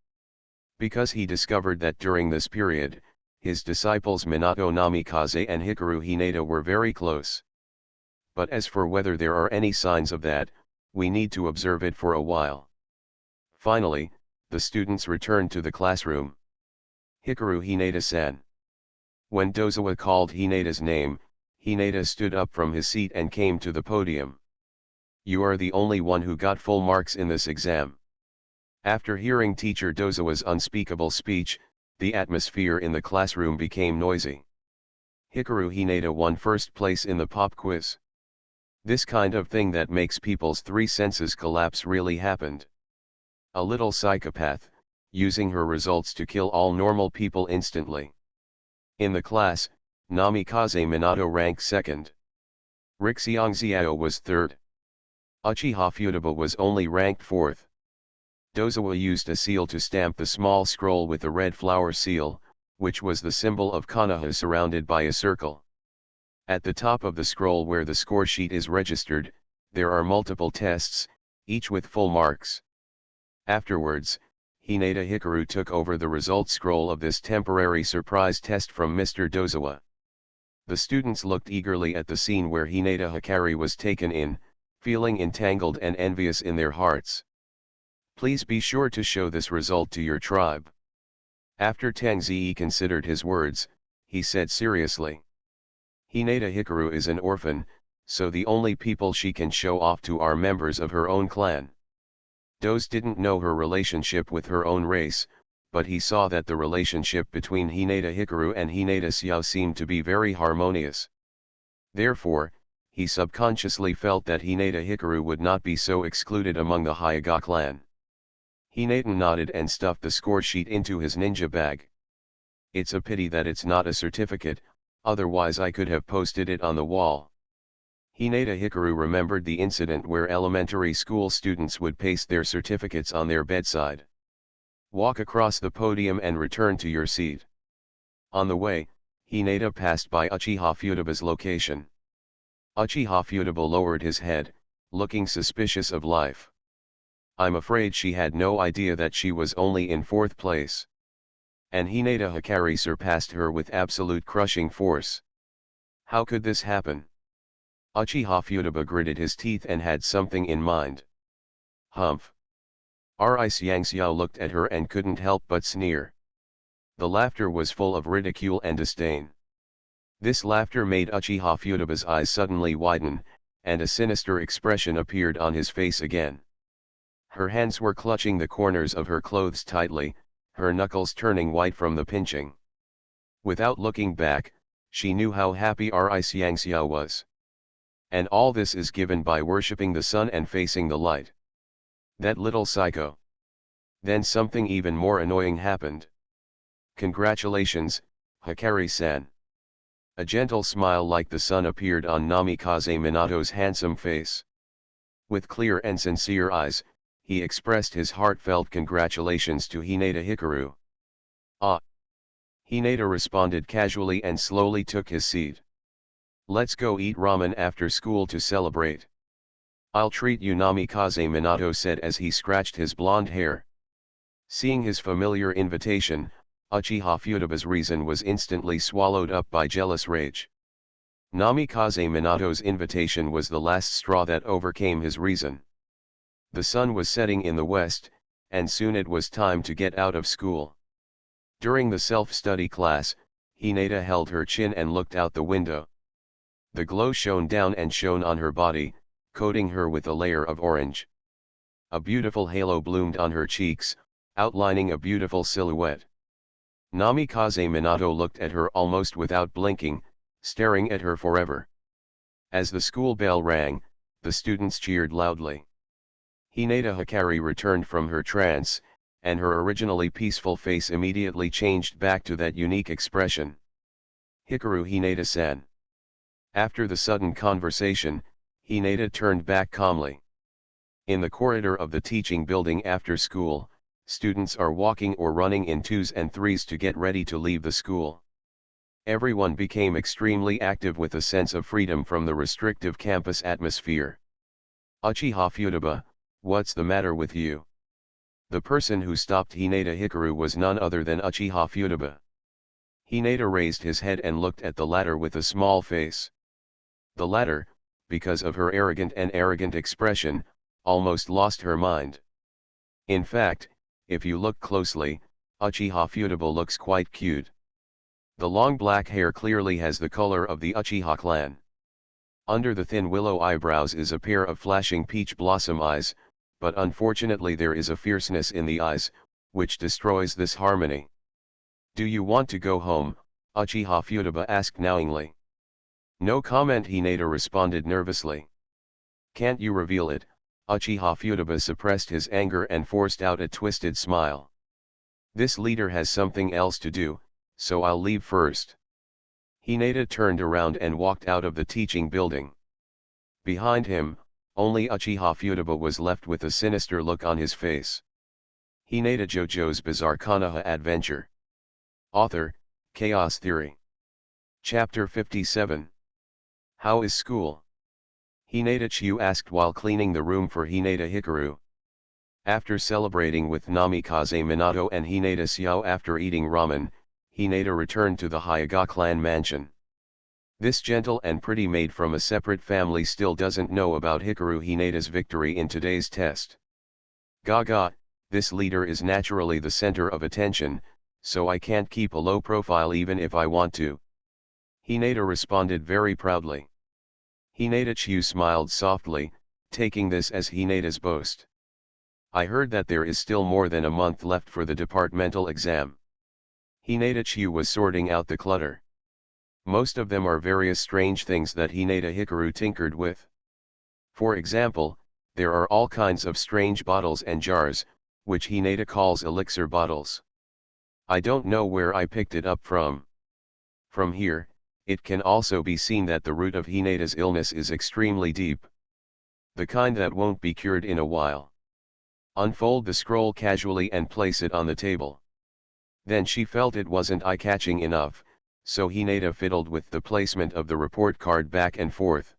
Because he discovered that during this period, his disciples Minato Namikaze and Hikaru Hinata were very close. But as for whether there are any signs of that, we need to observe it for a while. Finally, the students returned to the classroom. Hikaru Hinata-san. When Dozawa called Hinata's name, Hinata stood up from his seat and came to the podium. You are the only one who got full marks in this exam. After hearing teacher Dozawa's unspeakable speech, the atmosphere in the classroom became noisy. Hikaru Hinata won first place in the pop quiz. This kind of thing that makes people's three senses collapse really happened. A little psychopath, using her results to kill all normal people instantly. In the class, Namikaze Minato ranked second. Rixiangxiao was third. Uchiha Futaba was only ranked fourth. Dozawa used a seal to stamp the small scroll with the red flower seal, which was the symbol of Konoha surrounded by a circle. At the top of the scroll where the score sheet is registered, there are multiple tests, each with full marks. Afterwards, Hinata Hikaru took over the results scroll of this temporary surprise test from Mr. Dozawa. The students looked eagerly at the scene where Hinata Hikari was taken in, feeling entangled and envious in their hearts. Please be sure to show this result to your tribe. After Tangzi considered his words, he said seriously. Hinata Hikaru is an orphan, so the only people she can show off to are members of her own clan. Doze didn't know her relationship with her own race, but he saw that the relationship between Hinata Hikaru and Hinata Xiao seemed to be very harmonious. Therefore, he subconsciously felt that Hinata Hikaru would not be so excluded among the Hyuga clan. Hinata nodded and stuffed the score sheet into his ninja bag. It's a pity that it's not a certificate, otherwise I could have posted it on the wall. Hinata Hikaru remembered the incident where elementary school students would paste their certificates on their bedside. Walk across the podium and return to your seat. On the way, Hinata passed by Uchiha Futaba's location. Uchiha Futaba lowered his head, looking suspicious of life. I'm afraid she had no idea that she was only in fourth place. And Hinata Hikari surpassed her with absolute crushing force. How could this happen? Uchiha Futaba gritted his teeth and had something in mind. Humph. Xiangxiao looked at her and couldn't help but sneer. The laughter was full of ridicule and disdain. This laughter made Uchiha Futaba's eyes suddenly widen, and a sinister expression appeared on his face again. Her hands were clutching the corners of her clothes tightly, her knuckles turning white from the pinching. Without looking back, she knew how happy Xiangxiao was. And all this is given by worshipping the sun and facing the light. That little psycho. Then something even more annoying happened. Congratulations, Hikari-san. A gentle smile like the sun appeared on Namikaze Minato's handsome face. With clear and sincere eyes, he expressed his heartfelt congratulations to Hinata Hikaru. Ah! Hinata responded casually and slowly took his seat. Let's go eat ramen after school to celebrate. I'll treat you, Namikaze Minato said as he scratched his blonde hair. Seeing his familiar invitation, Uchiha Futaba's reason was instantly swallowed up by jealous rage. Namikaze Minato's invitation was the last straw that overcame his reason. The sun was setting in the west, and soon it was time to get out of school. During the self-study class, Hinata held her chin and looked out the window. The glow shone down and shone on her body, coating her with a layer of orange. A beautiful halo bloomed on her cheeks, outlining a beautiful silhouette. Namikaze Minato looked at her almost without blinking, staring at her forever. As the school bell rang, the students cheered loudly. Hinata Hikari returned from her trance, and her originally peaceful face immediately changed back to that unique expression. Hikaru Hinata-san. After the sudden conversation, Hinata turned back calmly. In the corridor of the teaching building after school, students are walking or running in twos and threes to get ready to leave the school. Everyone became extremely active with a sense of freedom from the restrictive campus atmosphere. Uchiha Futaba, what's the matter with you? The person who stopped Hinata Hikaru was none other than Uchiha Futaba. Hinata raised his head and looked at the latter with a small face. The latter, because of her arrogant expression, almost lost her mind. In fact, if you look closely, Uchiha Futaba looks quite cute. The long black hair clearly has the color of the Uchiha clan. Under the thin willow eyebrows is a pair of flashing peach blossom eyes, but unfortunately there is a fierceness in the eyes, which destroys this harmony. Do you want to go home? Uchiha Futaba asked knowingly. No comment, Hinata responded nervously. Can't you reveal it? Uchiha Futaba suppressed his anger and forced out a twisted smile. This leader has something else to do, so I'll leave first. Hinata turned around and walked out of the teaching building. Behind him, only Uchiha Futaba was left with a sinister look on his face. Hinata JoJo's Bizarre Konoha Adventure. Author, Chaos Theory. Chapter 57. How is school? Hinata Chiyu asked while cleaning the room for Hinata Hikaru. After celebrating with Namikaze Minato and Hinata Xiao after eating ramen, Hinata returned to the Hyuga clan mansion. This gentle and pretty maid from a separate family still doesn't know about Hikaru Hinata's victory in today's test. Gaga, this leader is naturally the center of attention, so I can't keep a low profile even if I want to. Hinata responded very proudly. Hinata Chiyu smiled softly, taking this as Hinata's boast. I heard that there is still more than a month left for the departmental exam. Hinata Chiyu was sorting out the clutter. Most of them are various strange things that Hinata Hikaru tinkered with. For example, there are all kinds of strange bottles and jars, which Hinata calls elixir bottles. I don't know where I picked it up from. From here, it can also be seen that the root of Hinata's illness is extremely deep. The kind that won't be cured in a while. Unfold the scroll casually and place it on the table. Then she felt it wasn't eye-catching enough, so Hinata fiddled with the placement of the report card back and forth.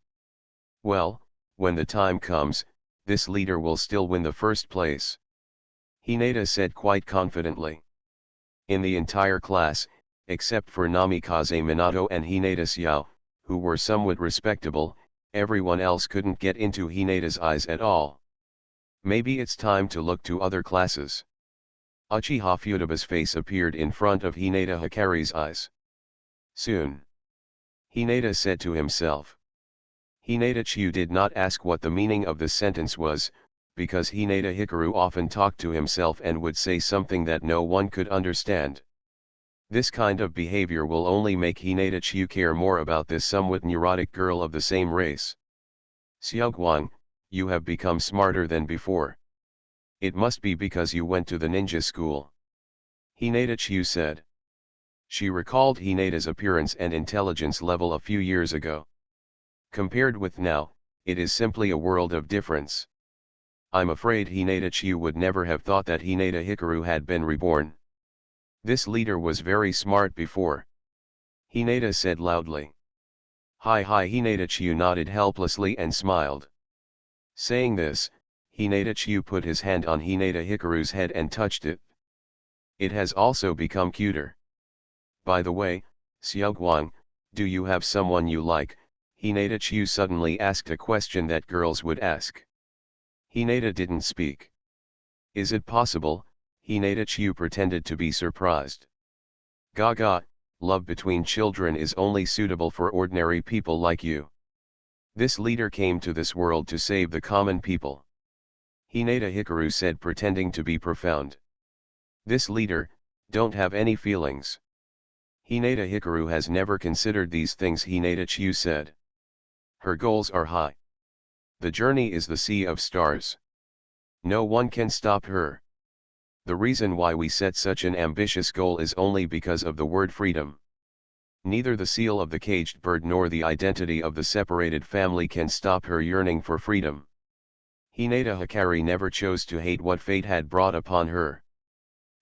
Well, when the time comes, this leader will still win the first place. Hinata said quite confidently. In the entire class, except for Namikaze Minato and Hinata Xiao, who were somewhat respectable, everyone else couldn't get into Hinata's eyes at all. Maybe it's time to look to other classes. Uchiha Futaba's face appeared in front of Hinata Hikaru's eyes. Soon. Hinata said to himself. Hinata Chiyu did not ask what the meaning of the sentence was, because Hinata Hikaru often talked to himself and would say something that no one could understand. This kind of behavior will only make Hinata Chiyu care more about this somewhat neurotic girl of the same race. Xiaoguang, you have become smarter than before. It must be because you went to the ninja school. Hinata Chiyu said. She recalled Hinata's appearance and intelligence level a few years ago. Compared with now, it is simply a world of difference. I'm afraid Hinata Chiyu would never have thought that Hinata Hikaru had been reborn. This leader was very smart before. Hinata said loudly. Hi Hinata Chiyu nodded helplessly and smiled. Saying this, Hinata Chiyu put his hand on Hinata Hikaru's head and touched it. It has also become cuter. By the way, Xiaoguang, do you have someone you like? Hinata Chiyu suddenly asked a question that girls would ask. Hinata didn't speak. Is it possible? Hinata Chiyu pretended to be surprised. Gaga, love between children is only suitable for ordinary people like you. This leader came to this world to save the common people. Hinata Hikaru said, pretending to be profound. This leader, don't have any feelings. Hinata Hikaru has never considered these things, Hinata Chiyu said. Her goals are high. The journey is the sea of stars. No one can stop her. The reason why we set such an ambitious goal is only because of the word freedom. Neither the seal of the caged bird nor the identity of the separated family can stop her yearning for freedom. Hinata Hikaru never chose to hate what fate had brought upon her.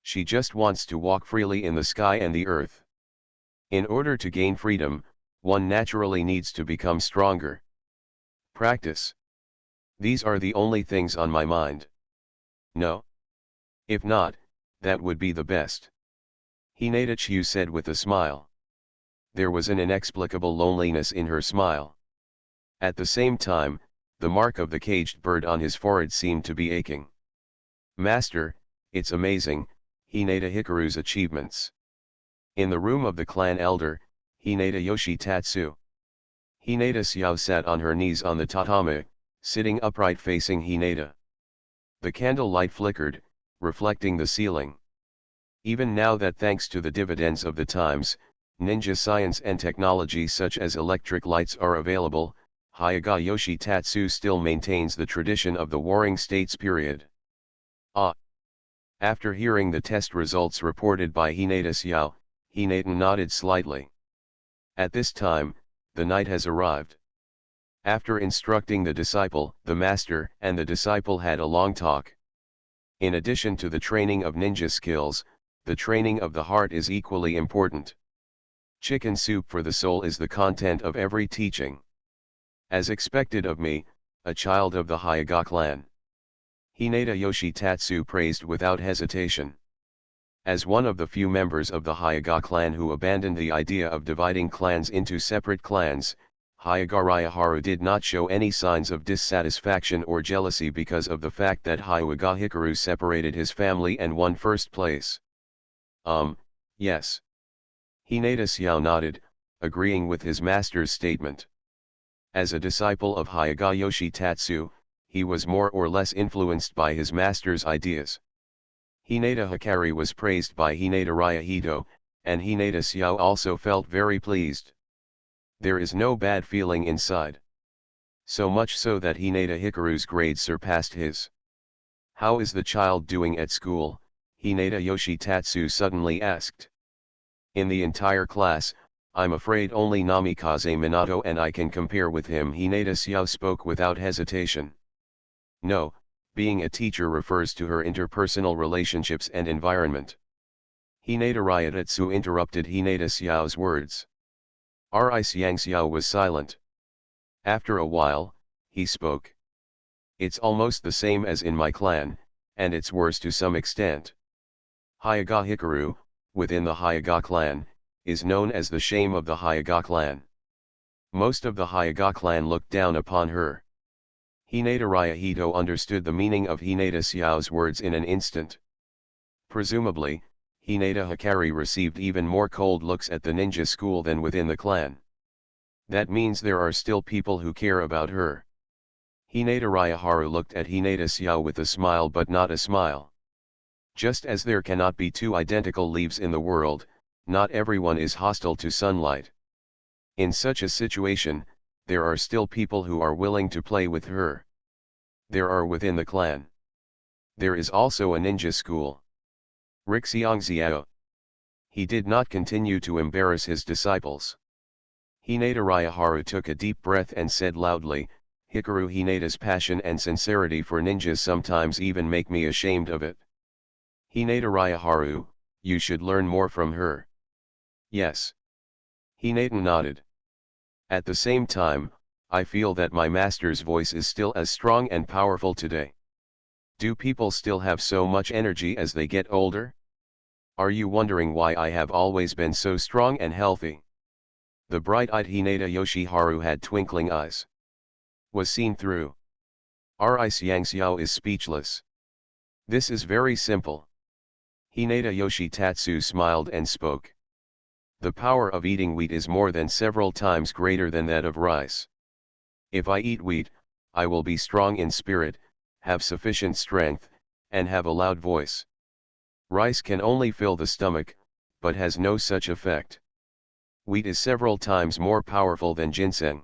She just wants to walk freely in the sky and the earth. In order to gain freedom, one naturally needs to become stronger. Practice. These are the only things on my mind. No? If not, that would be the best. Hinata Chiyu said with a smile. There was an inexplicable loneliness in her smile. At the same time, the mark of the caged bird on his forehead seemed to be aching. Master, it's amazing, Hinata Hikaru's achievements. In the room of the clan elder, Hinata Yoshitatsu. Hinata Xiao sat on her knees on the tatami, sitting upright facing Hinata. The candle light flickered, reflecting the ceiling. Even now that thanks to the dividends of the times, ninja science and technology such as electric lights are available, Hyuga Yoshitatsu still maintains the tradition of the Warring States period. Ah! After hearing the test results reported by Hinata Xiao, Hinata nodded slightly. At this time, the night has arrived. After instructing the disciple, the master and the disciple had a long talk. In addition to the training of ninja skills, the training of the heart is equally important. Chicken soup for the soul is the content of every teaching. As expected of me, a child of the Hyuga clan. Hinata Yoshitatsu praised without hesitation. As one of the few members of the Hyuga clan who abandoned the idea of dividing clans into separate clans, Hyuga Ryaharu did not show any signs of dissatisfaction or jealousy because of the fact that Hyuga Hikaru separated his family and won first place. Yes. Hinata Xiao nodded, agreeing with his master's statement. As a disciple of Hyuga Yoshitatsu, he was more or less influenced by his master's ideas. Hinata Hikari was praised by Hinata Ryahito, and Hinata Xiao also felt very pleased. There is no bad feeling inside. So much so that Hinata Hikaru's grades surpassed his. How is the child doing at school? Hinata Yoshitatsu suddenly asked. In the entire class, I'm afraid only Namikaze Minato and I can compare with him. Hinata Xiao spoke without hesitation. No, being a teacher refers to her interpersonal relationships and environment. Hinata Ryatatsu interrupted Hinata Xiao's words. Xiang Xiao was silent. After a while, he spoke. It's almost the same as in my clan, and it's worse to some extent. Hyuga Hikaru, within the Hyuga clan, is known as the shame of the Hyuga clan. Most of the Hyuga clan looked down upon her. Hinata Ryahito understood the meaning of Hinata Xiao's words in an instant. Presumably, Hinata Hikari received even more cold looks at the ninja school than within the clan. That means there are still people who care about her. Hinata Ryaharu looked at Hinata Xiao with a smile but not a smile. Just as there cannot be two identical leaves in the world, not everyone is hostile to sunlight. In such a situation, there are still people who are willing to play with her. There are within the clan. There is also a ninja school. Rixiangxiao. He did not continue to embarrass his disciples. Hinata Ryaharu took a deep breath and said loudly, Hikaru, Hinata's passion and sincerity for ninjas sometimes even make me ashamed of it. Hinata Ryaharu, you should learn more from her. Yes. Hinata nodded. At the same time, I feel that my master's voice is still as strong and powerful today. Do people still have so much energy as they get older? Are you wondering why I have always been so strong and healthy? The bright-eyed Hinata Yoshiharu had twinkling eyes. Was seen through. Xiang Xiao is speechless. This is very simple. Hinata Yoshitatsu smiled and spoke. The power of eating wheat is more than several times greater than that of rice. If I eat wheat, I will be strong in spirit, have sufficient strength, and have a loud voice. Rice can only fill the stomach, but has no such effect. Wheat is several times more powerful than ginseng.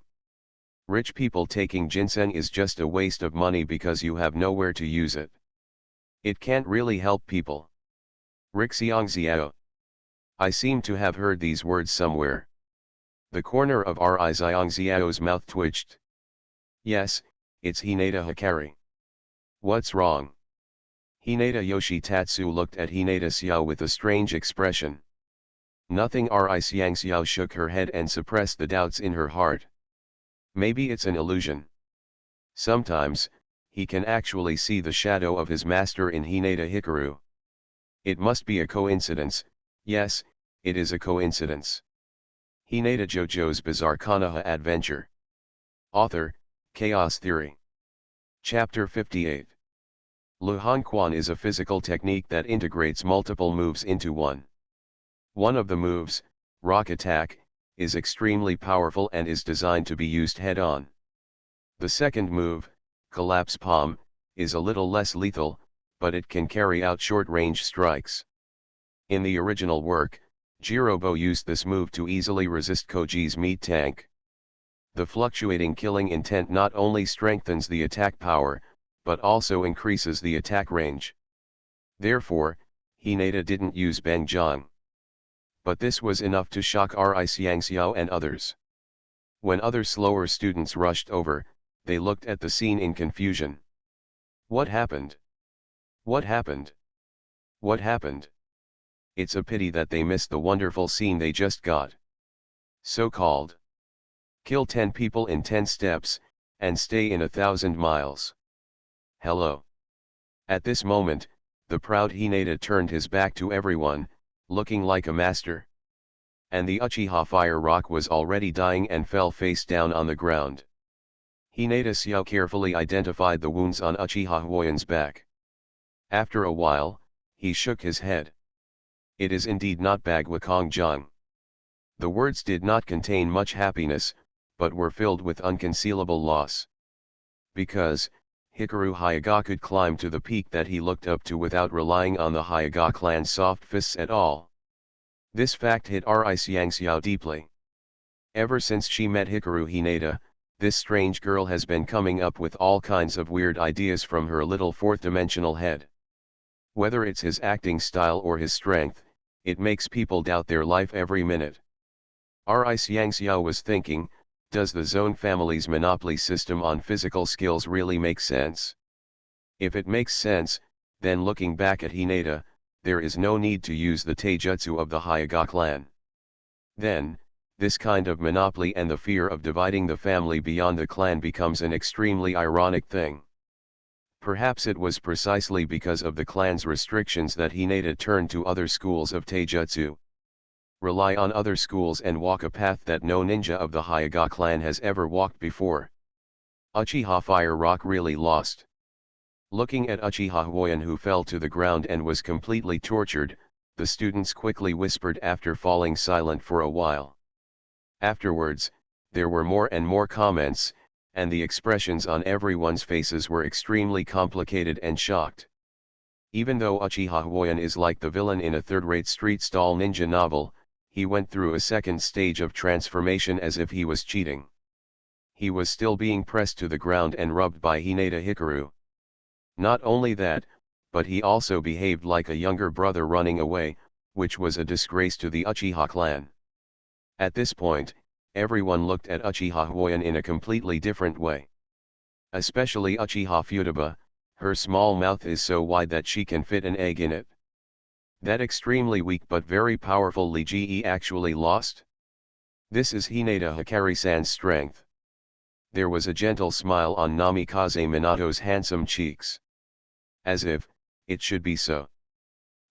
Rich people taking ginseng is just a waste of money because you have nowhere to use it. It can't really help people. Rixiangxiao. I seem to have heard these words somewhere. The corner of Xiangxiao's mouth twitched. Yes, it's Hinata Hikari. What's wrong? Hinata Yoshitatsu looked at Hinata Xiao with a strange expression. Nothing. Xiang Xiao shook her head and suppressed the doubts in her heart. Maybe it's an illusion. Sometimes, he can actually see the shadow of his master in Hinata Hikaru. It must be a coincidence. Yes, it is a coincidence. Hinata JoJo's Bizarre Konoha Adventure. Author, Chaos Theory. Chapter 58. Luhan Quan is a physical technique that integrates multiple moves into one. One of the moves, Rock Attack, is extremely powerful and is designed to be used head-on. The second move, Collapse Palm, is a little less lethal, but it can carry out short-range strikes. In the original work, Jirobo used this move to easily resist Koji's meat tank. The fluctuating killing intent not only strengthens the attack power, but also increases the attack range. Therefore, Hinata didn't use Bangjiang. But this was enough to shock Ri Xiangxiao and others. When other slower students rushed over, they looked at the scene in confusion. What happened? What happened? What happened? It's a pity that they missed the wonderful scene they just got. So-called. Kill 10 people in 10 steps, and stay in 1,000 miles. Hello. At this moment, the proud Hinata turned his back to everyone, looking like a master. And the Uchiha Fire Rock was already dying and fell face down on the ground. Hinata Xiao carefully identified the wounds on Uchiha Huoyan's back. After a while, he shook his head. It is indeed not Bagua Kongjiang. The words did not contain much happiness, but were filled with unconcealable loss. Because, Hikaru Hyuga could climb to the peak that he looked up to without relying on the Hyuga clan's soft fists at all. This fact hit Ri Xiangxiao deeply. Ever since she met Hikaru Hinata, this strange girl has been coming up with all kinds of weird ideas from her little fourth-dimensional head. Whether it's his acting style or his strength, it makes people doubt their life every minute. Ri Xiangxiao was thinking, does the Zone family's monopoly system on physical skills really make sense? If it makes sense, then looking back at Hinata, there is no need to use the taijutsu of the Hyuga clan. Then, this kind of monopoly and the fear of dividing the family beyond the clan becomes an extremely ironic thing. Perhaps it was precisely because of the clan's restrictions that Hinata turned to other schools of taijutsu. Rely on other schools and walk a path that no ninja of the Hyuga clan has ever walked before. Uchiha Fire Rock really lost. Looking at Uchiha Huoyan, who fell to the ground and was completely tortured, the students quickly whispered after falling silent for a while. Afterwards, there were more and more comments, and the expressions on everyone's faces were extremely complicated and shocked. Even though Uchiha Huoyan is like the villain in a third-rate street stall ninja novel, he went through a second stage of transformation as if he was cheating. He was still being pressed to the ground and rubbed by Hinata Hikaru. Not only that, but he also behaved like a younger brother running away, which was a disgrace to the Uchiha clan. At this point, everyone looked at Uchiha Huoyan in a completely different way. Especially Uchiha Futaba, her small mouth is so wide that she can fit an egg in it. That extremely weak but very powerful Li Ji actually lost? This is Hinata Hikari-san's strength. There was a gentle smile on Namikaze Minato's handsome cheeks. As if, it should be so.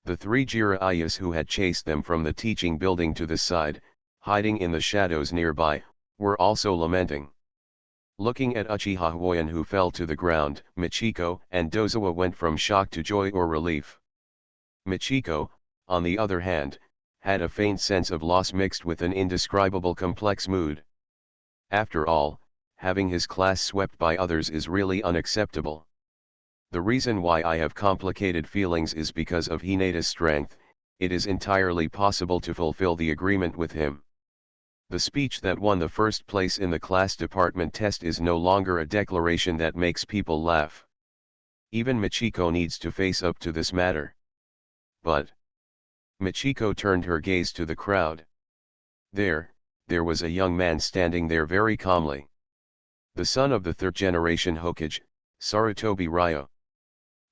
The 3 Jiraiya's who had chased them from the teaching building to the side, hiding in the shadows nearby, were also lamenting. Looking at Uchiha Huoyan, who fell to the ground, Michiko and Dozawa went from shock to joy or relief. Michiko, on the other hand, had a faint sense of loss mixed with an indescribable complex mood. After all, having his class swept by others is really unacceptable. The reason why I have complicated feelings is because of Hinata's strength. It is entirely possible to fulfill the agreement with him. The speech that won the first place in the class department test is no longer a declaration that makes people laugh. Even Michiko needs to face up to this matter. But Michiko turned her gaze to the crowd. There was a young man standing there very calmly. The son of the third-generation Hokage, Sarutobi Ryo.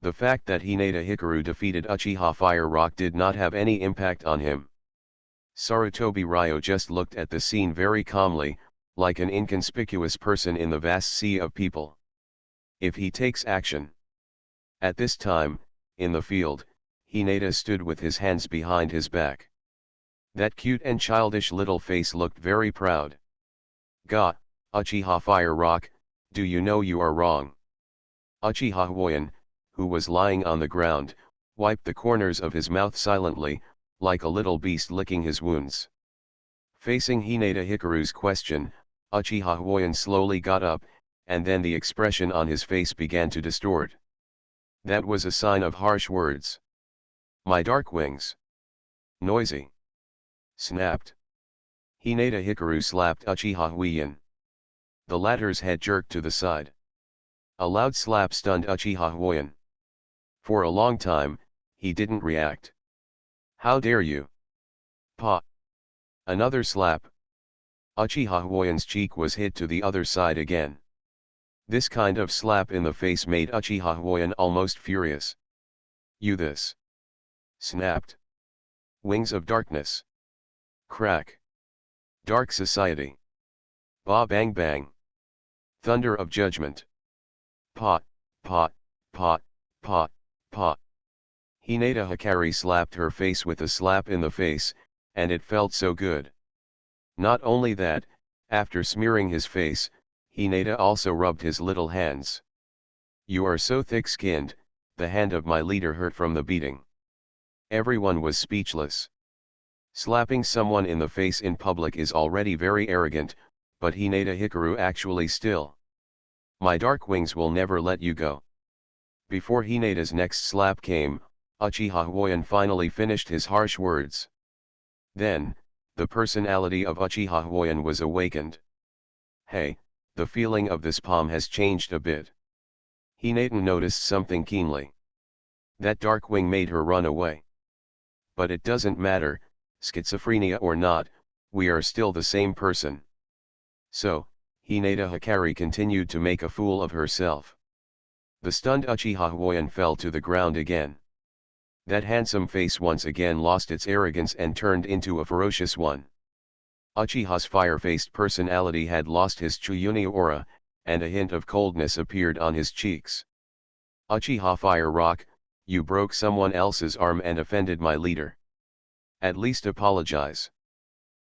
The fact that Hinata Hikaru defeated Uchiha Fire Rock did not have any impact on him. Sarutobi Ryo just looked at the scene very calmly, like an inconspicuous person in the vast sea of people. If he takes action. At this time, in the field, Hinata stood with his hands behind his back. That cute and childish little face looked very proud. "Ga, Uchiha Fire Rock, do you know you are wrong?" Uchiha Huoyan, who was lying on the ground, wiped the corners of his mouth silently, like a little beast licking his wounds. Facing Hinata Hikaru's question, Uchiha Huoyan slowly got up, and then the expression on his face began to distort. That was a sign of harsh words. "My dark wings." Noisy. Snapped. Hinata Hikaru slapped Uchiha Huoyan. The latter's head jerked to the side. A loud slap stunned Uchiha Huoyan. For a long time, he didn't react. How dare you? Pa! Another slap. Uchiha Huoyan's cheek was hit to the other side again. This kind of slap in the face made Uchiha Huoyan almost furious. You this! Snapped. Wings of darkness. Crack. Dark society. Ba bang bang. Thunder of judgment. Pot, pot, pot, pot, pot. Hinata Hikari slapped her face with a slap in the face, and it felt so good. Not only that, after smearing his face, Hinata also rubbed his little hands. You are so thick-skinned, the hand of my leader hurt from the beating. Everyone was speechless. Slapping someone in the face in public is already very arrogant, but Hinata Hikaru actually still. My dark wings will never let you go. Before Hinata's next slap came, Uchiha Huoyan finally finished his harsh words. Then, the personality of Uchiha Huoyan was awakened. Hey, the feeling of this palm has changed a bit. Hinata noticed something keenly. That dark wing made her run away. But it doesn't matter, schizophrenia or not, we are still the same person. So, Hinata Hikari continued to make a fool of herself. The stunned Uchiha Huoyan fell to the ground again. That handsome face once again lost its arrogance and turned into a ferocious one. Uchiha's fire-faced personality had lost his Chuyuni aura, and a hint of coldness appeared on his cheeks. Uchiha Fire Rock, you broke someone else's arm and offended my leader. At least apologize.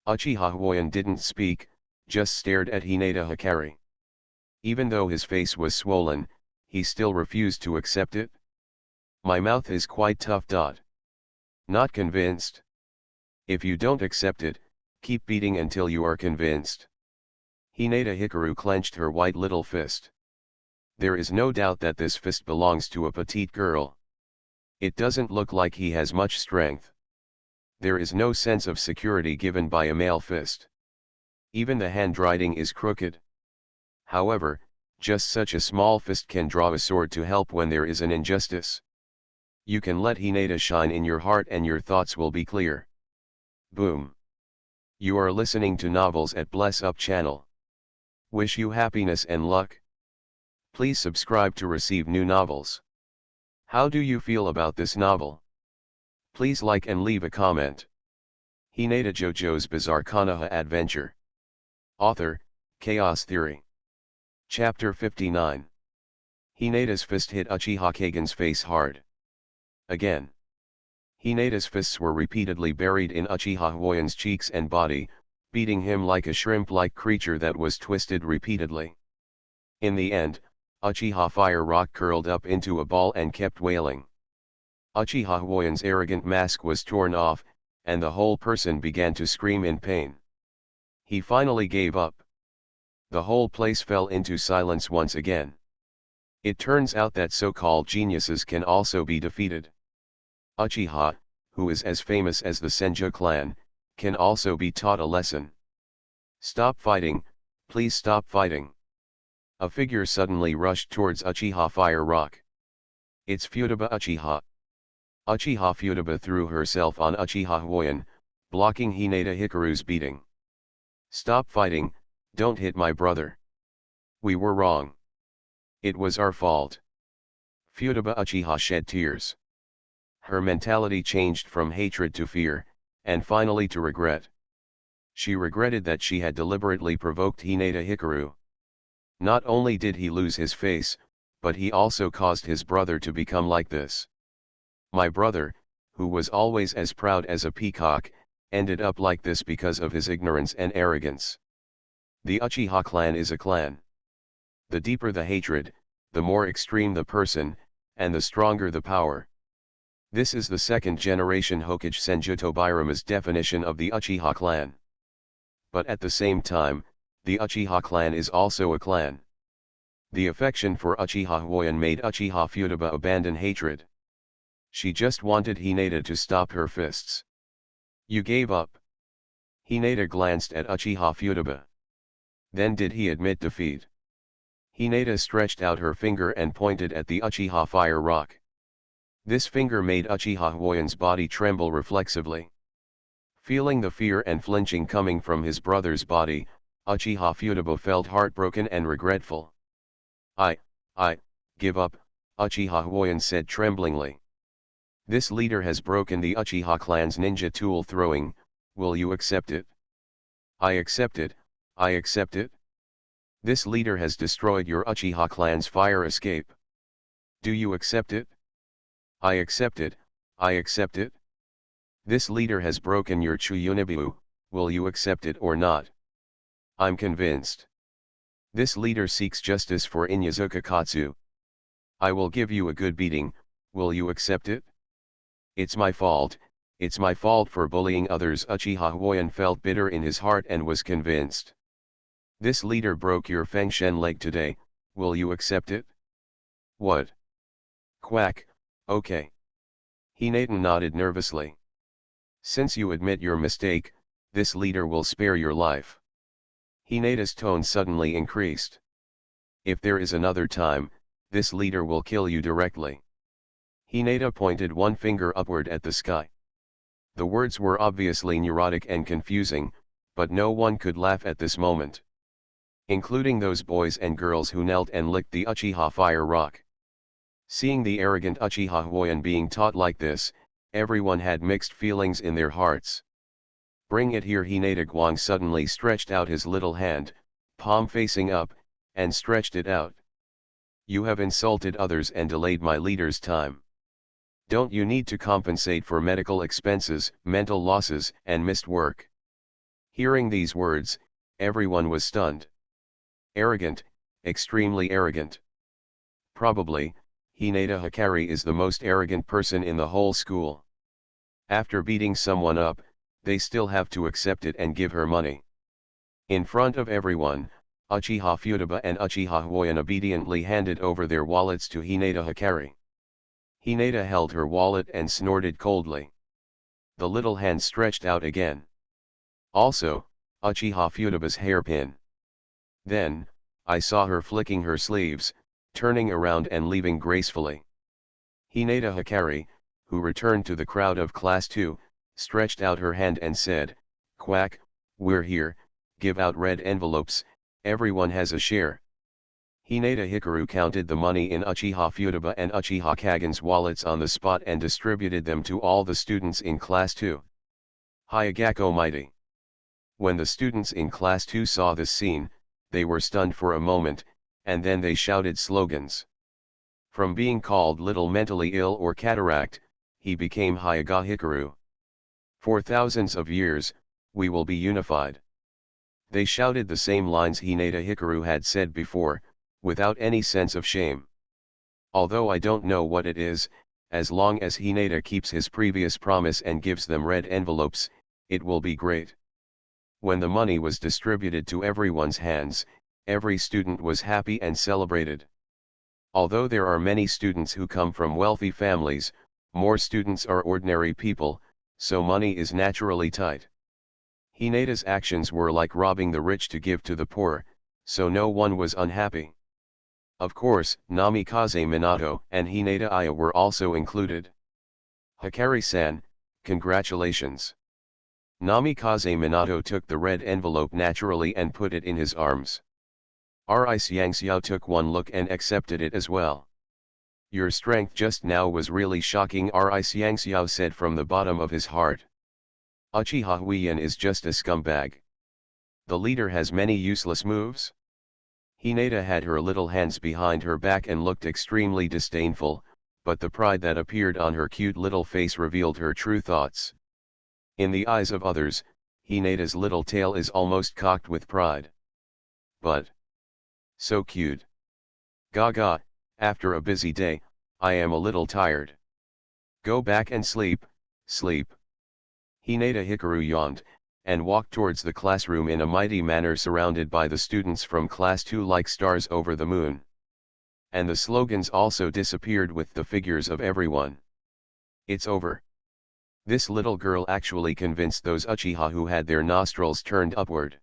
Uchiha Huoyan didn't speak, just stared at Hinata Hikari. Even though his face was swollen, he still refused to accept it. My mouth is quite tough. Not convinced? If you don't accept it, keep beating until you are convinced. Hinata Hikaru clenched her white little fist. There is no doubt that this fist belongs to a petite girl. It doesn't look like he has much strength. There is no sense of security given by a male fist. Even the handwriting is crooked. However, just such a small fist can draw a sword to help when there is an injustice. You can let Hinata shine in your heart and your thoughts will be clear. Boom. You are listening to Novels at Bless Up channel. Wish you happiness and luck. Please subscribe to receive new novels. How do you feel about this novel? Please like and leave a comment. Hinata JoJo's Bizarre Konoha Adventure. Author, Chaos Theory. Chapter 59. Hinata's fist hit Uchiha Kagen's face hard. Again. Hinata's fists were repeatedly buried in Uchiha Huoyan's cheeks and body, beating him like a shrimp-like creature that was twisted repeatedly. In the end, Uchiha Fire Rock curled up into a ball and kept wailing. Uchiha Huoyan's arrogant mask was torn off, and the whole person began to scream in pain. He finally gave up. The whole place fell into silence once again. It turns out that so-called geniuses can also be defeated. Uchiha, who is as famous as the Senju clan, can also be taught a lesson. Stop fighting, please stop fighting. A figure suddenly rushed towards Uchiha Fire Rock. It's Futaba Uchiha. Uchiha Futaba threw herself on Uchiha Huoyan, blocking Hinata Hikaru's beating. Stop fighting, don't hit my brother. We were wrong. It was our fault. Futaba Uchiha shed tears. Her mentality changed from hatred to fear, and finally to regret. She regretted that she had deliberately provoked Hinata Hikaru. Not only did he lose his face, but he also caused his brother to become like this. My brother, who was always as proud as a peacock, ended up like this because of his ignorance and arrogance. The Uchiha clan is a clan. The deeper the hatred, the more extreme the person, and the stronger the power. This is the second generation Hokage Senju Tobirama's definition of the Uchiha clan. But at the same time, the Uchiha clan is also a clan. The affection for Uchiha Huoyan made Uchiha Futaba abandon hatred. She just wanted Hinata to stop her fists. You gave up. Hinata glanced at Uchiha Futaba. Then did he admit defeat? Hinata stretched out her finger and pointed at the Uchiha fire rock. This finger made Uchiha Huoyan's body tremble reflexively. Feeling the fear and flinching coming from his brother's body, Uchiha Futaba felt heartbroken and regretful. I give up, Uchiha Huoyan said tremblingly. This leader has broken the Uchiha clan's ninja tool throwing, will you accept it? I accept it, I accept it. This leader has destroyed your Uchiha clan's fire escape. Do you accept it? I accept it, I accept it. This leader has broken your Chuyunibu, will you accept it or not? I'm convinced. This leader seeks justice for Inyazuka Katsu. I will give you a good beating, will you accept it? It's my fault for bullying others. Uchiha Huoyan felt bitter in his heart and was convinced. This leader broke your Fengshen leg today, will you accept it? What? Quack, okay. Hinata nodded nervously. Since you admit your mistake, this leader will spare your life. Hinata's tone suddenly increased. If there is another time, this leader will kill you directly. Hinata pointed one finger upward at the sky. The words were obviously neurotic and confusing, but no one could laugh at this moment. Including those boys and girls who knelt and licked the Uchiha fire rock. Seeing the arrogant Uchiha Huoyan being taught like this, everyone had mixed feelings in their hearts. Bring it here. Hinata Guang suddenly stretched out his little hand, palm facing up, and stretched it out. You have insulted others and delayed my leader's time. Don't you need to compensate for medical expenses, mental losses, and missed work? Hearing these words, everyone was stunned. Arrogant, extremely arrogant. Probably, Hinata Hikari is the most arrogant person in the whole school. After beating someone up, they still have to accept it and give her money. In front of everyone, Uchiha Futaba and Uchiha Huoyan obediently handed over their wallets to Hinata Hikari. Hinata held her wallet and snorted coldly. The little hand stretched out again. Also, Uchiha Futaba's hairpin. Then, I saw her flicking her sleeves, turning around and leaving gracefully. Hinata Hikari, who returned to the crowd of Class 2, stretched out her hand and said, Quack, we're here, give out red envelopes, everyone has a share. Hinata Hikaru counted the money in Uchiha Futaba and Uchiha Kagen's wallets on the spot and distributed them to all the students in Class 2. Hayagako mighty. When the students in Class 2 saw this scene, they were stunned for a moment, and then they shouted slogans. From being called little mentally ill or cataract, he became Hayaga Hikaru. For thousands of years, we will be unified. They shouted the same lines Hinata Hikaru had said before, without any sense of shame. Although I don't know what it is, as long as Hinata keeps his previous promise and gives them red envelopes, it will be great. When the money was distributed to everyone's hands, every student was happy and celebrated. Although there are many students who come from wealthy families, more students are ordinary people, so money is naturally tight. Hinata's actions were like robbing the rich to give to the poor, so no one was unhappy. Of course, Namikaze Minato and Hinata Aya were also included. Hikari-san, congratulations. Namikaze Minato took the red envelope naturally and put it in his arms. Ri Xiangxiao took one look and accepted it as well. Your strength just now was really shocking, Ri Xiangxiao said from the bottom of his heart. Uchiha Huoyan is just a scumbag. The leader has many useless moves. Hinata had her little hands behind her back and looked extremely disdainful, but the pride that appeared on her cute little face revealed her true thoughts. In the eyes of others, Hinata's little tail is almost cocked with pride. But so cute. Gaga, after a busy day, I am a little tired. Go back and sleep, sleep. Hinata Hikaru yawned, and walked towards the classroom in a mighty manner surrounded by the students from Class 2 like stars over the moon. And the slogans also disappeared with the figures of everyone. It's over. This little girl actually convinced those Uchiha who had their nostrils turned upward.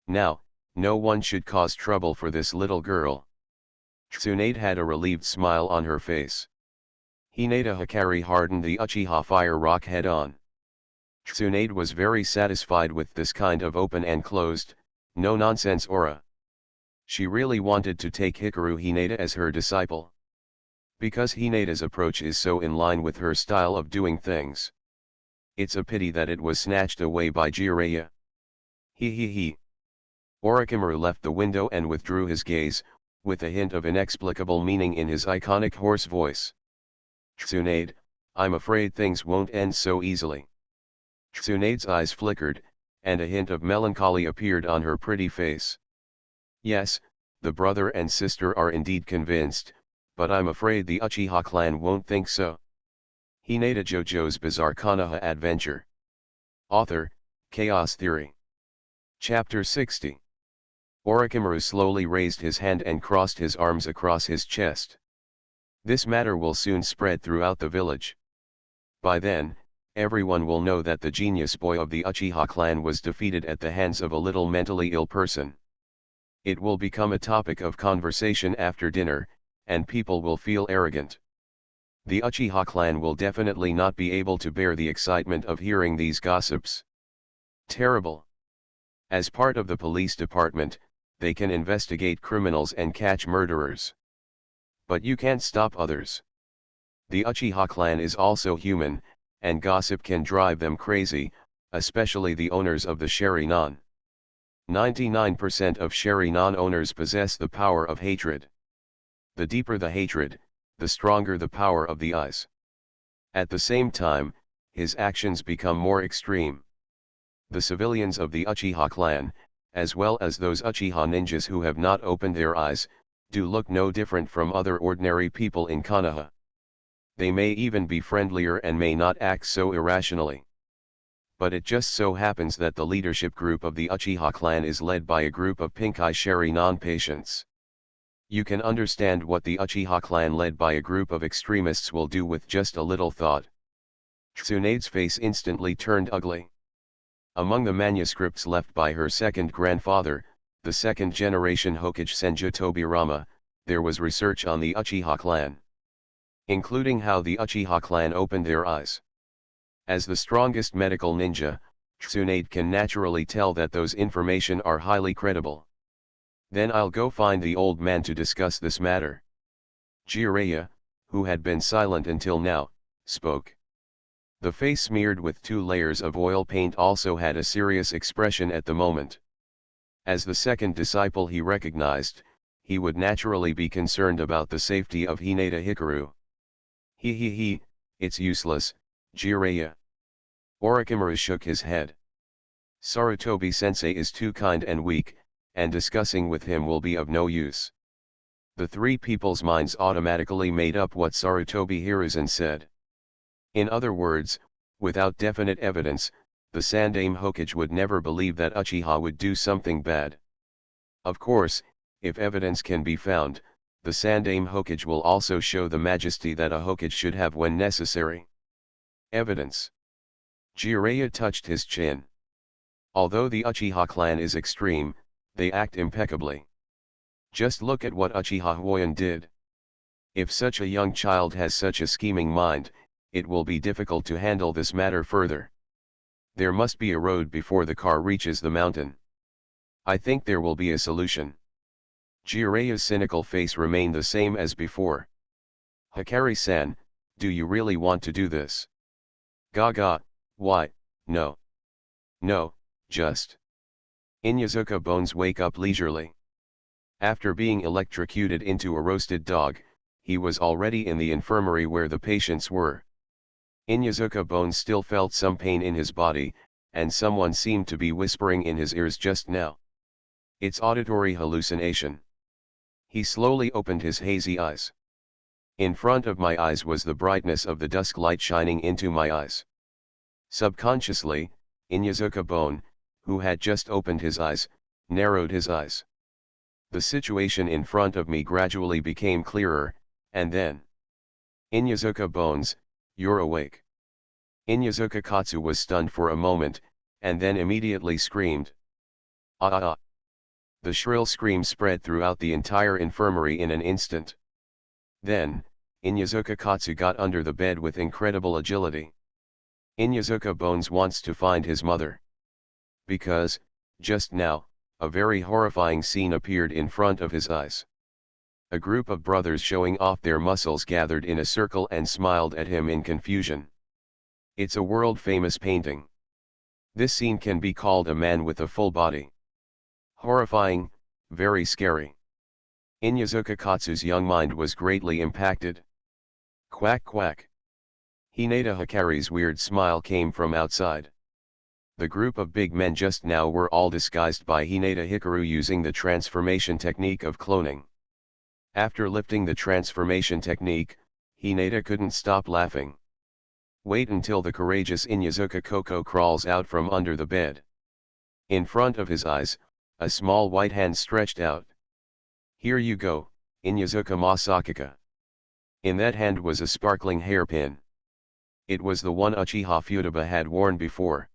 Now, No one should cause trouble for this little girl. Tsunade had a relieved smile on her face. Hinata Hikari hardened the Uchiha Fire Rock head-on. Tsunade was very satisfied with this kind of open and closed, no-nonsense aura. She really wanted to take Hikaru Hinata as her disciple. Because Hinata's approach is so in line with her style of doing things. It's a pity that it was snatched away by Jiraiya. He. Orochimaru left the window and withdrew his gaze, with a hint of inexplicable meaning in his iconic hoarse voice. Tsunade, I'm afraid things won't end so easily. Tsunade's eyes flickered, and a hint of melancholy appeared on her pretty face. Yes, the brother and sister are indeed convinced, but I'm afraid the Uchiha clan won't think so. Hinata JoJo's Bizarre Konoha Adventure. Author, Chaos Theory. Chapter 60. Orochimaru slowly raised his hand and crossed his arms across his chest. This matter will soon spread throughout the village. By then, everyone will know that the genius boy of the Uchiha clan was defeated at the hands of a little mentally ill person. It will become a topic of conversation after dinner, and people will feel arrogant. The Uchiha clan will definitely not be able to bear the excitement of hearing these gossips. Terrible. As part of the police department, they can investigate criminals and catch murderers. But you can't stop others. The Uchiha clan is also human, and gossip can drive them crazy, especially the owners of the Sharingan. 99% of Sharingan owners possess the power of hatred. The deeper the hatred, the stronger the power of the eyes. At the same time, his actions become more extreme. The civilians of the Uchiha clan, as well as those Uchiha ninjas who have not opened their eyes, do look no different from other ordinary people in Konoha. They may even be friendlier and may not act so irrationally. But it just so happens that the leadership group of the Uchiha clan is led by a group of pink-eye Sharingan patients. You can understand what the Uchiha clan led by a group of extremists will do with just a little thought. Tsunade's face instantly turned ugly. Among the manuscripts left by her second grandfather, the second-generation Hokage Senju Tobirama, there was research on the Uchiha clan, including how the Uchiha clan opened their eyes. As the strongest medical ninja, Tsunade can naturally tell that those information are highly credible. Then I'll go find the old man to discuss this matter. Jiraiya, who had been silent until now, spoke. The face smeared with 2 layers of oil paint also had a serious expression at the moment. As the second disciple he recognized, he would naturally be concerned about the safety of Hinata Hikaru. It's useless, Jiraiya. Orochimaru shook his head. Sarutobi-sensei is too kind and weak, and discussing with him will be of no use. The 3 people's minds automatically made up what Sarutobi Hiruzen said. In other words, without definite evidence, the Sandaime Hokage would never believe that Uchiha would do something bad. Of course, if evidence can be found, the Sandaime Hokage will also show the majesty that a Hokage should have when necessary. Evidence. Jiraiya touched his chin. Although the Uchiha clan is extreme, they act impeccably. Just look at what Uchiha Huoyan did. If such a young child has such a scheming mind, it will be difficult to handle this matter further. There must be a road before the car reaches the mountain. I think there will be a solution. Jiraiya's cynical face remained the same as before. Hikari-san, do you really want to do this? Gaga, why, no. No, just. Inyazuka Bones wake up leisurely. After being electrocuted into a roasted dog, he was already in the infirmary where the patients were. Inyazuka Bones still felt some pain in his body, and someone seemed to be whispering in his ears just now. It's auditory hallucination. He slowly opened his hazy eyes. In front of my eyes was the brightness of the dusk light shining into my eyes. Subconsciously, Inyazuka Bone, who had just opened his eyes, narrowed his eyes. The situation in front of me gradually became clearer, and then... Inyazuka Bones, you're awake. Inyazuka Katsu was stunned for a moment, and then immediately screamed. Ah ah ah. The shrill scream spread throughout the entire infirmary in an instant. Then, Inyazuka Katsu got under the bed with incredible agility. Inyazuka Bones wants to find his mother. Because, just now, a very horrifying scene appeared in front of his eyes. A group of brothers showing off their muscles gathered in a circle and smiled at him in confusion. It's a world-famous painting. This scene can be called a man with a full body. Horrifying, very scary. Inyazuka Katsu's young mind was greatly impacted. Quack quack. Hinata Hikari's weird smile came from outside. The group of big men just now were all disguised by Hinata Hikaru using the transformation technique of cloning. After lifting the transformation technique, Hinata couldn't stop laughing. Wait until the courageous Inyazuka Koko crawls out from under the bed. In front of his eyes, a small white hand stretched out. Here you go, Inyazuka Masakika. In that hand was a sparkling hairpin. It was the one Uchiha Futaba had worn before.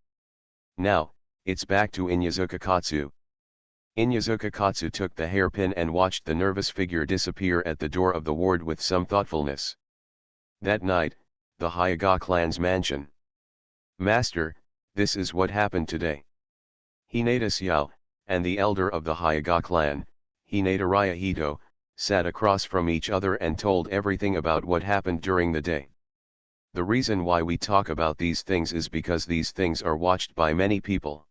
Now, it's back to Inyazuka Katsu. Inyazuka Katsu took the hairpin and watched the nervous figure disappear at the door of the ward with some thoughtfulness. That night, the Hyuga clan's mansion. Master, this is what happened today. Hinata Xiao, and the elder of the Hyuga clan, Hinata Ryahito, sat across from each other and told everything about what happened during the day. The reason why we talk about these things is because these things are watched by many people.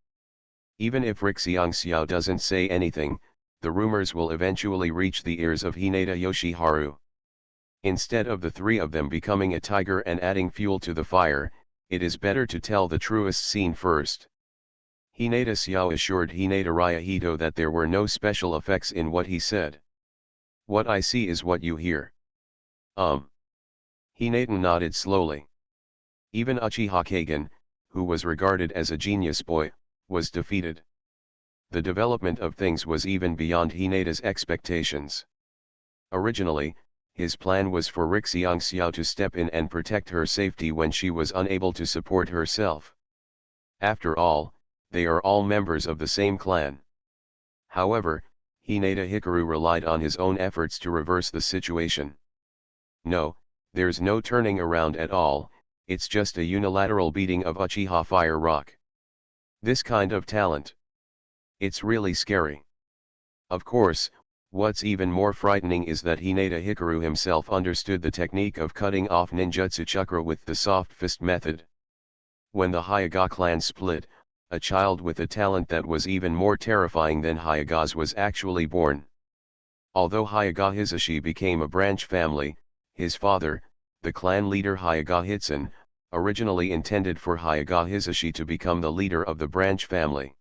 Even if Rixiang Xiao doesn't say anything, the rumors will eventually reach the ears of Hinata Yoshiharu. Instead of the three of them becoming a tiger and adding fuel to the fire, it is better to tell the truest scene first. Hinata Xiao assured Hinata Ryahito that there were no special effects in what he said. What I see is what you hear. Hinata nodded slowly. Even Uchiha Kagen, who was regarded as a genius boy, was defeated. The development of things was even beyond Hinata's expectations. Originally, his plan was for Rixiang Xiao to step in and protect her safety when she was unable to support herself. After all, they are all members of the same clan. However, Hinata Hikaru relied on his own efforts to reverse the situation. No, there's no turning around at all, it's just a unilateral beating of Uchiha Fire Rock. This kind of talent. It's really scary. Of course, what's even more frightening is that Hinata Hikaru himself understood the technique of cutting off ninjutsu chakra with the soft fist method. When the Hyuga clan split, a child with a talent that was even more terrifying than Hyuga's was actually born. Although Hyuga Hisashi became a branch family, his father, the clan leader Hyuga Hitsun, originally intended for Hyuga Hisashi to become the leader of the branch family.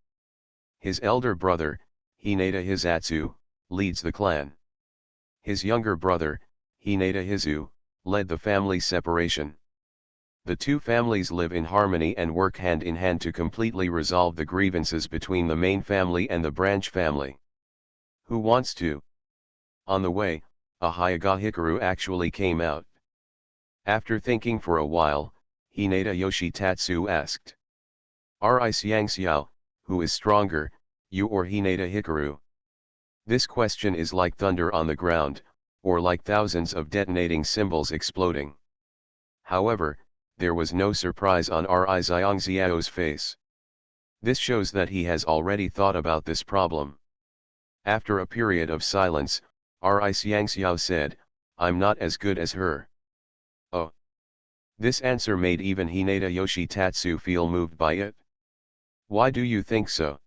His elder brother, Hinata Hisatsu, leads the clan. His younger brother, Hinata Hizu, led the family separation. The two families live in harmony and work hand in hand to completely resolve the grievances between the main family and the branch family. Who wants to? On the way, a Hyuga Hikaru actually came out. After thinking for a while, Hinata Yoshitatsu asked. Ri Xiang Xiao, who is stronger, you or Hinata Hikaru? This question is like thunder on the ground, or like thousands of detonating cymbals exploding. However, there was no surprise on Ri Xiang Xiao's face. This shows that he has already thought about this problem. After a period of silence, Ri Xiang Xiao said, I'm not as good as her. Oh. This answer made even Hinata Yoshitatsu feel moved by it. Why do you think so?